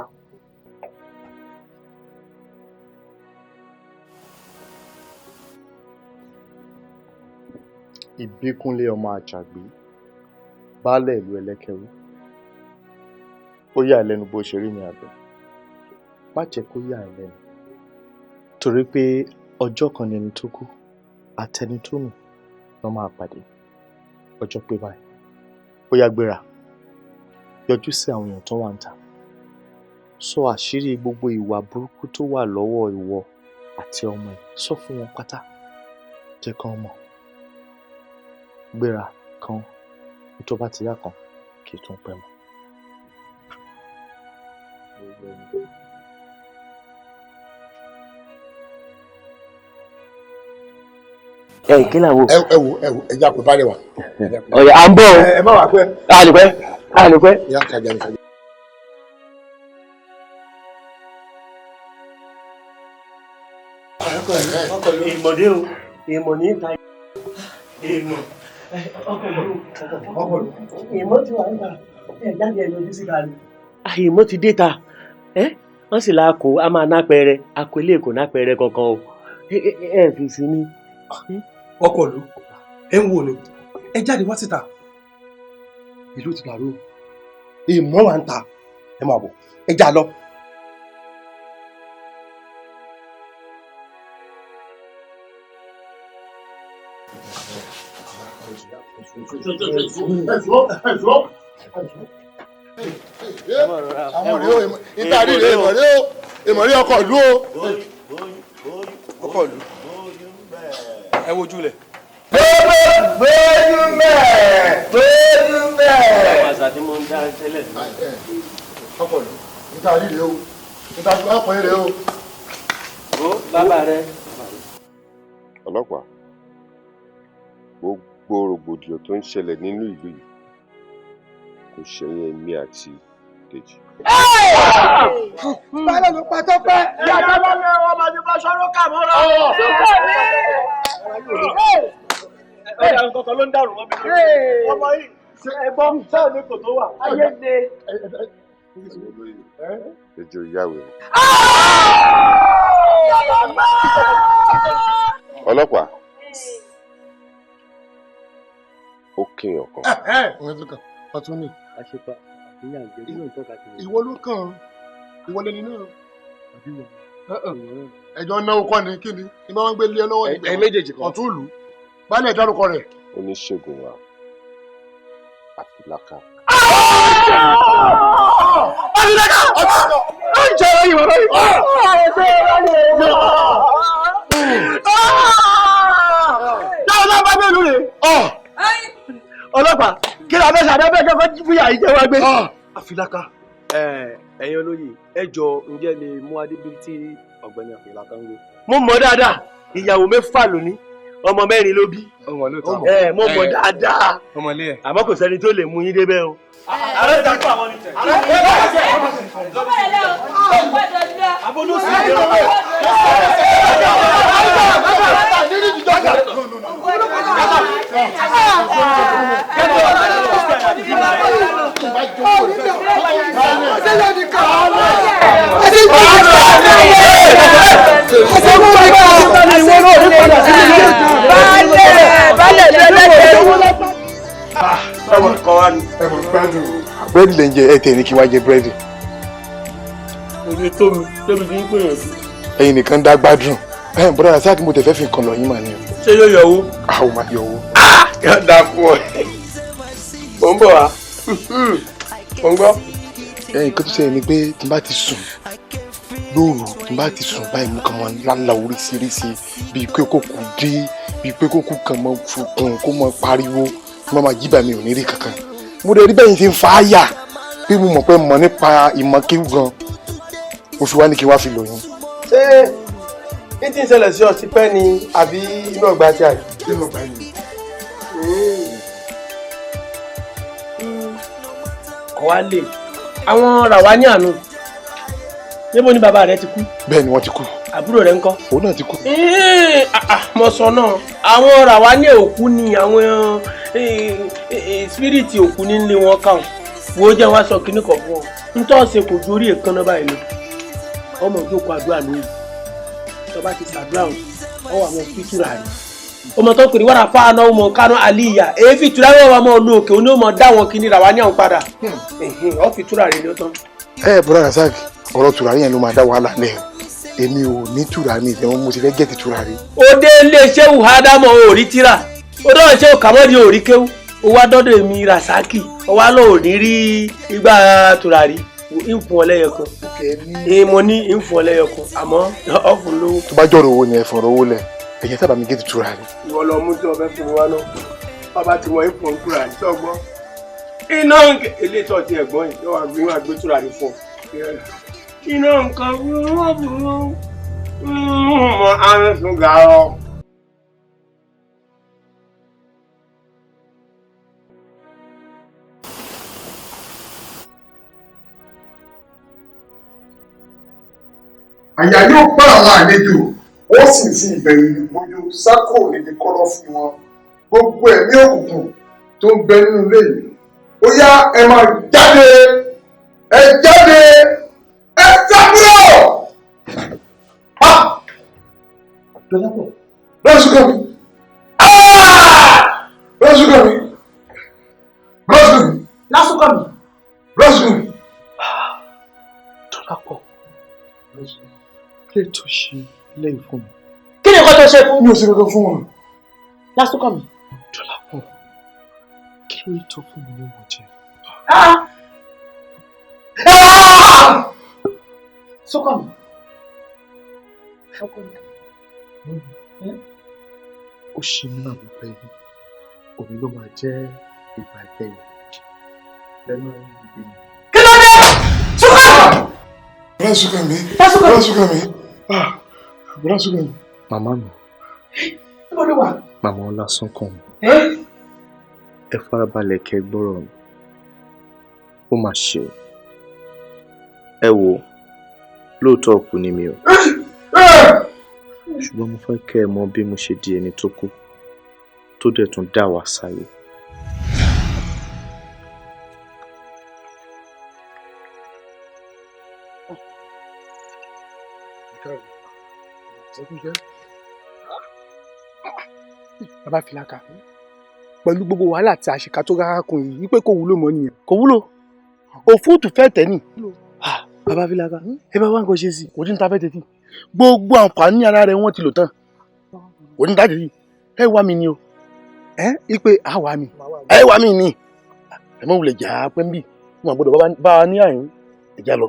Ìbíkúnlé ọmọ Àjàgbé baálẹ̀ ìlú ẹlẹ́kẹrú. Ó yà ẹ́ lẹ́nu bó ṣe rí ní abẹ́. Má jẹ́ kó yà ẹ́ lẹ́nu. Torí pé ọjọ́ kan ni ẹni tó kú àtẹni tó nù ló máa pàdé. Ọjọ́ pé báyìí. Ó yá gbéra. Yọjú sí àwọn èèyàn tó wà ń ta. Sọ àṣírí gbogbo ìwà burúkú tó wà lọ́wọ́ ìwọ àti ọmọ ẹ̀. Sọ fún wọn pátá. Jẹ́ kán mọ̀. Gbéra kan tó bá ti yá kan kì í tún pẹ́ mọ́. Kí làwọn. ẹ wo ẹ jà pé bá rẹ wà. Ọ̀yà à ń bọ̀ o. ẹ má wà pẹ́. àlùpẹ́. ìyá kàjà ní kàjà. Ìmọ̀dé o ìmọ̀ ní ìta ìmọ̀. Ìmọ̀ ti wà níta ẹ̀ jáde ẹ̀ lójú síta ni. Ìmọ̀ ti dé ta wọ́n sì la kó a máa nápẹrẹ akọ ilé kò nápẹrẹ kankan o ẹ fi sí ní. ọkọ̀ ló ẹ ń wò ni ẹ jáde wá síta ìlú ti dàrú ìmọ̀ wa ń ta ẹ máa bọ̀ ẹ já lọ. àwọn rèé o ìtàrí rèé ìmọ̀rí ọkọ̀ ìlú o. ọkọ̀ ìlú ẹ wojú lẹ̀. gbójú mẹ́ẹ̀. àṣà tí mo ń dá tẹ́lẹ̀. ọkọ̀ ìlú ìtàrí rèé o ìtàrí ọkọ̀ rèé o. ó bàbá rẹ. ọlọ́pàá gbogbo rògbòdìyàn tó ń ṣẹlẹ̀ nínú ìlú yìí kò ṣẹ̀yìn èmi àti Dèjì. báyọ̀ ló pa tó pẹ́. yàtọ̀ bá mi wọ́n máa ní bá sọ́rọ́ kà mọ́ lọ. ẹ̀yà nǹkan ló ń dàrú wọn bí ọmọ yìí ẹ̀gbọ́n sáà ní kò tó wà ayé de. Dèjì ò yá wèrè. ọlọ́pàá ó kéèyàn kan. ọtún ni. àṣepa àfihàn àjẹ tí yóò tọ́ka sí. ìwọ ló kàn ìwọ lẹni náà. ẹjọ́ náwó kọ́ ni kí ni ìbá wọn gbé lé ẹ lọ́wọ́ ẹ méjèèjì kan. ọ̀tún ìlú baálẹ̀ dárúkọ rẹ̀. oníṣègùn wa Àfìlákà. Àfìlákà ẹ jẹ́ ìwọ lórí. táwọn náà bá gbẹ̀lú rẹ̀. ọlọ́pàá kí ni abẹ́sẹ̀ abẹ́fẹ́ kẹ́kọ̀ọ́ fúyà yìí jẹ́ wá gbé. Àfìlákà ẹ̀yin olóyè ẹ jọ ǹjẹ́ lè mú adébí tí ọ̀gbẹ́ni Àfìlákà ń gbé. mo mọ̀ dáadáa ìyàwó mẹ́fà lónìí ọmọ mẹ́rin ló bí. mo mọ̀ dáadáa àmọ́ kò sẹ́ni tó lè mú yín débẹ̀ o. ààrẹ ti kọ́ àwọn onítẹ̀. búrẹ́dì lè ń jẹ ẹ̀tẹ̀ ní kí wá jẹ búrẹ́dì. oye tómi ti ń pèyàn sí. ẹ̀yin nìkan dá gbádùn bọ́dà Rasaki mo tẹ̀ fẹ́ fi nǹkan lọ yín mà ní o. ṣé yóò yọ owó. àwọn máa yọ owó. yóò dá fún ọ mo ń bọ̀ wá mo ń gbọ́. ẹ̀yin kan tó ṣe ni pé tí n bá ti sùn lóru tí n bá ti sùn báyìí mo kàn mọ́ lálá oríṣiríṣi bíi pé kò kú dé bíi pé kò kú kàn mọ́ fòkùn kó mọ́ pariwo mo máa jí bá mi ò ní rí kankan mo rẹ̀ rí bẹ́yìn tí ń fa àyà bí mo mọ̀ pé mọ̀ nípa ìmọ̀ kéwù gan mo fi wá ní kí wá fi lò yín. ṣé kí tí ń ṣẹlẹ̀ sí ọtí pẹ́ ni àbí inú ọgbà tí a yìí. inú ọgbà yìí. kọ́ wá lè àwọn ràwá ní àánú níbo ni bàbá rẹ ti kú. bẹ́ẹ̀ ni wọ́n ti kú. àbúrò rẹ ńkọ́. òun náà ti kú. mo sọ náà àwọn ràwá ní òkú ni àwọn spiriti òkú nílé wọn káwọn wo jẹ́ wá sọ kíní kan fún ọ ntọ́ ṣe kò ju orí èékánná báyìí lọ ọmọ ìjókòó àdúrà lóyún tó bá ti ṣàdúrà ọ wà wọn fìtura rẹ ọmọ tó kiri wàrà fáànà ọmọ kánú àlìyà èyí fìtura wọn wà mọ olú òkè oní ọmọ dá wọn kíní ràwá ní àwọn padà ọ fìtura rẹ ni ó tán. bọ́dà Rasaki ọ̀rọ̀ tùràrí yẹn ló máa dá wàhálà lẹ̀ èmi ò ní tùràrí ìtẹ̀wọ́n mo ti fẹ́ gẹ̀ẹ́tì tùràrí. òde iléeṣẹ́ wùhádámọ̀ òrí tíra òde iléeṣẹ́ kàmọ́dé òrí kéwú owó adọ́dọ̀ èmi Rasaki ọwọ́ àlọ́ òní rí igbá tùràrí ìfún ọlẹ́yẹ kan mo ní ìfún ọlẹ́yẹ kan àmọ́ ọ̀fun lówó. tó bá jọ̀rọ̀ owó ni ẹ fọ̀rọ̀ owó lẹ̀ ẹ̀yẹ sábà mi gẹ̀ẹ́tì tùràrí. ìwọ lọ mú tí wọn fẹ́ fún wa náà bàbá tí wọn ìfún tùràrí sọgbọ́n iná elétò ti ẹ̀gbọ́n yìí yóò wá gbé wọn àgbé tùràrí fún ọ iná nǹkan burú mọ àrùn fún gàárọ̀. àyà yóò pa àwọn àlejò ó sì fi ìbẹ̀rù ìgbójú sákò níbi kọ́lọ́ fún wọn gbogbo ẹ̀mí òkùnkùn tó ń bẹ nínú ilé yìí ó yá ẹ máa jáde ẹ jáde ẹ jábúrò. Dọ́lápọ̀ lọ́wọ́ sùkọ́ mi. lásìkò mi. Rosemary. Dọ́lápọ̀. Kí lè tó ṣe lẹ́yìn fún mi? Kí ni nǹkan tó ṣe fún? Mi ò ṣe kankan fún wọn. Lásìkò mi. Dọ́lápọ̀. Kí ló tó fún mi ní ìwọ̀n jẹ? Sọ́kọ̀ mi. Ó ṣe mí náà wípé òní ló máa jẹ́ ìgbà ìkẹyìn lẹ́nu ìgbìmọ̀. Kí ló dé? Sọ́kọ̀! Bọ́lá Súnkànmí. Bọ́lá Súnkànmí. Bọ́lá Súnkànmí. Màmá mi. Níbo ló wà? Màmá Ọlá Súnkànmí. Ẹ farabalẹ̀ kẹ́ gbọ́rọ̀ mi. Ó máa ṣe o. Ẹ wo, lóòótọ́ òkú ni mi o. Ṣùgbọ́n mo fẹ́ kẹ́ ẹ mọ bí mo ṣe di ẹni tó kú tó dẹ̀ tún dá wa sáyé. Bàbá Fìlàkà, pẹ̀lú gbogbo wàhálà àti àṣìká tó rárá kun yìí wípé kò wúlò mọ́ nìyẹn. Kò wúlò. Òfúùtù fẹ́ tẹ̀ ní. Bàbá Fìlàkà, ẹ bá wá nǹkan ṣe sí. Kò ní ta fẹ́ tẹ̀tí. Gbogbo àǹfààní ara rẹ̀ wọ́n ti lò tán. Kò ní ta tẹ̀tí. Ẹ wá mi ni o. Ipe àwa mi. Ẹ wá mi ni. Ẹ mọ̀ wulẹ̀ jà pẹ́ ń bì. Mo àgbọ̀dọ̀ bá wa ní àyín. Ẹ já lọ.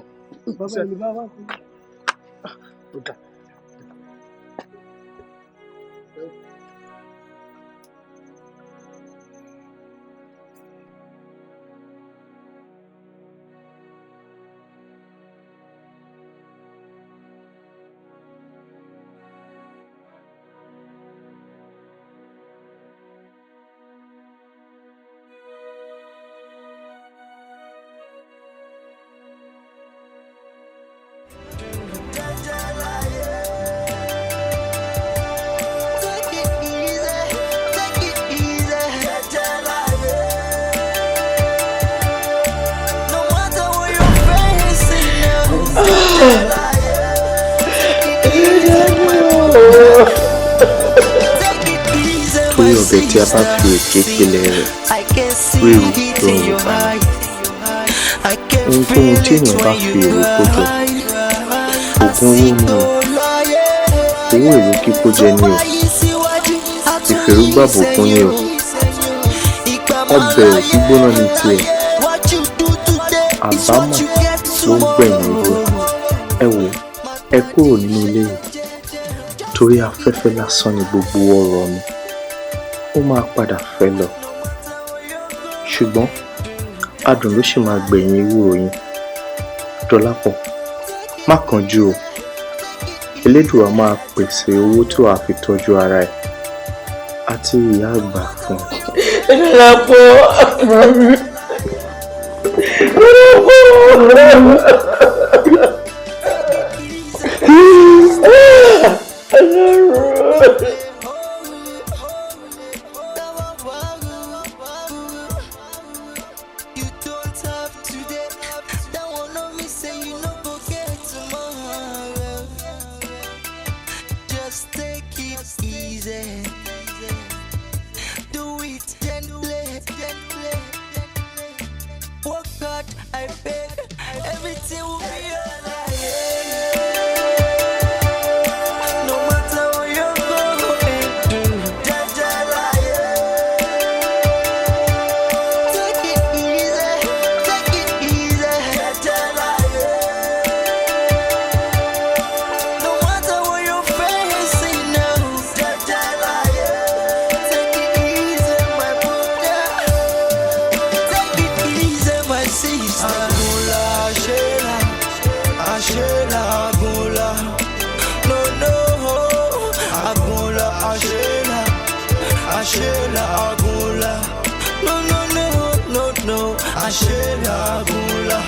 Torí ọbẹ̀ tí a bá fi èké pèlè rẹ̀, ríru ló ń bá mi. Ohunkóhun tí èèyàn bá fi èrò kó jọ, ògùn owó ni o, owó èrò kíkó jẹ ni o, ìfèrúgbàbùkún ni o, ọbẹ̀ gbígbóná ní tiẹ̀, àbámọ̀ ló ń gbẹ̀yìn ìwé. Ẹ wò, ẹ kúrò nínú ilé yìí, torí afẹ́fẹ́ lásán ni gbogbo ọ̀rọ̀ mi. Ó máa padà fẹ́ lọ, ṣùgbọ́n adùn ló sì máa gbẹ̀yìn ewúro yín. Dọ́lápọ̀, má kánjú o. Elédùà máa pèsè owó tí wàá fi tọ́jú ara ẹ̀ àti ìyá àgbà fún ẹ. Dọ́lápọ̀, Ashela Agula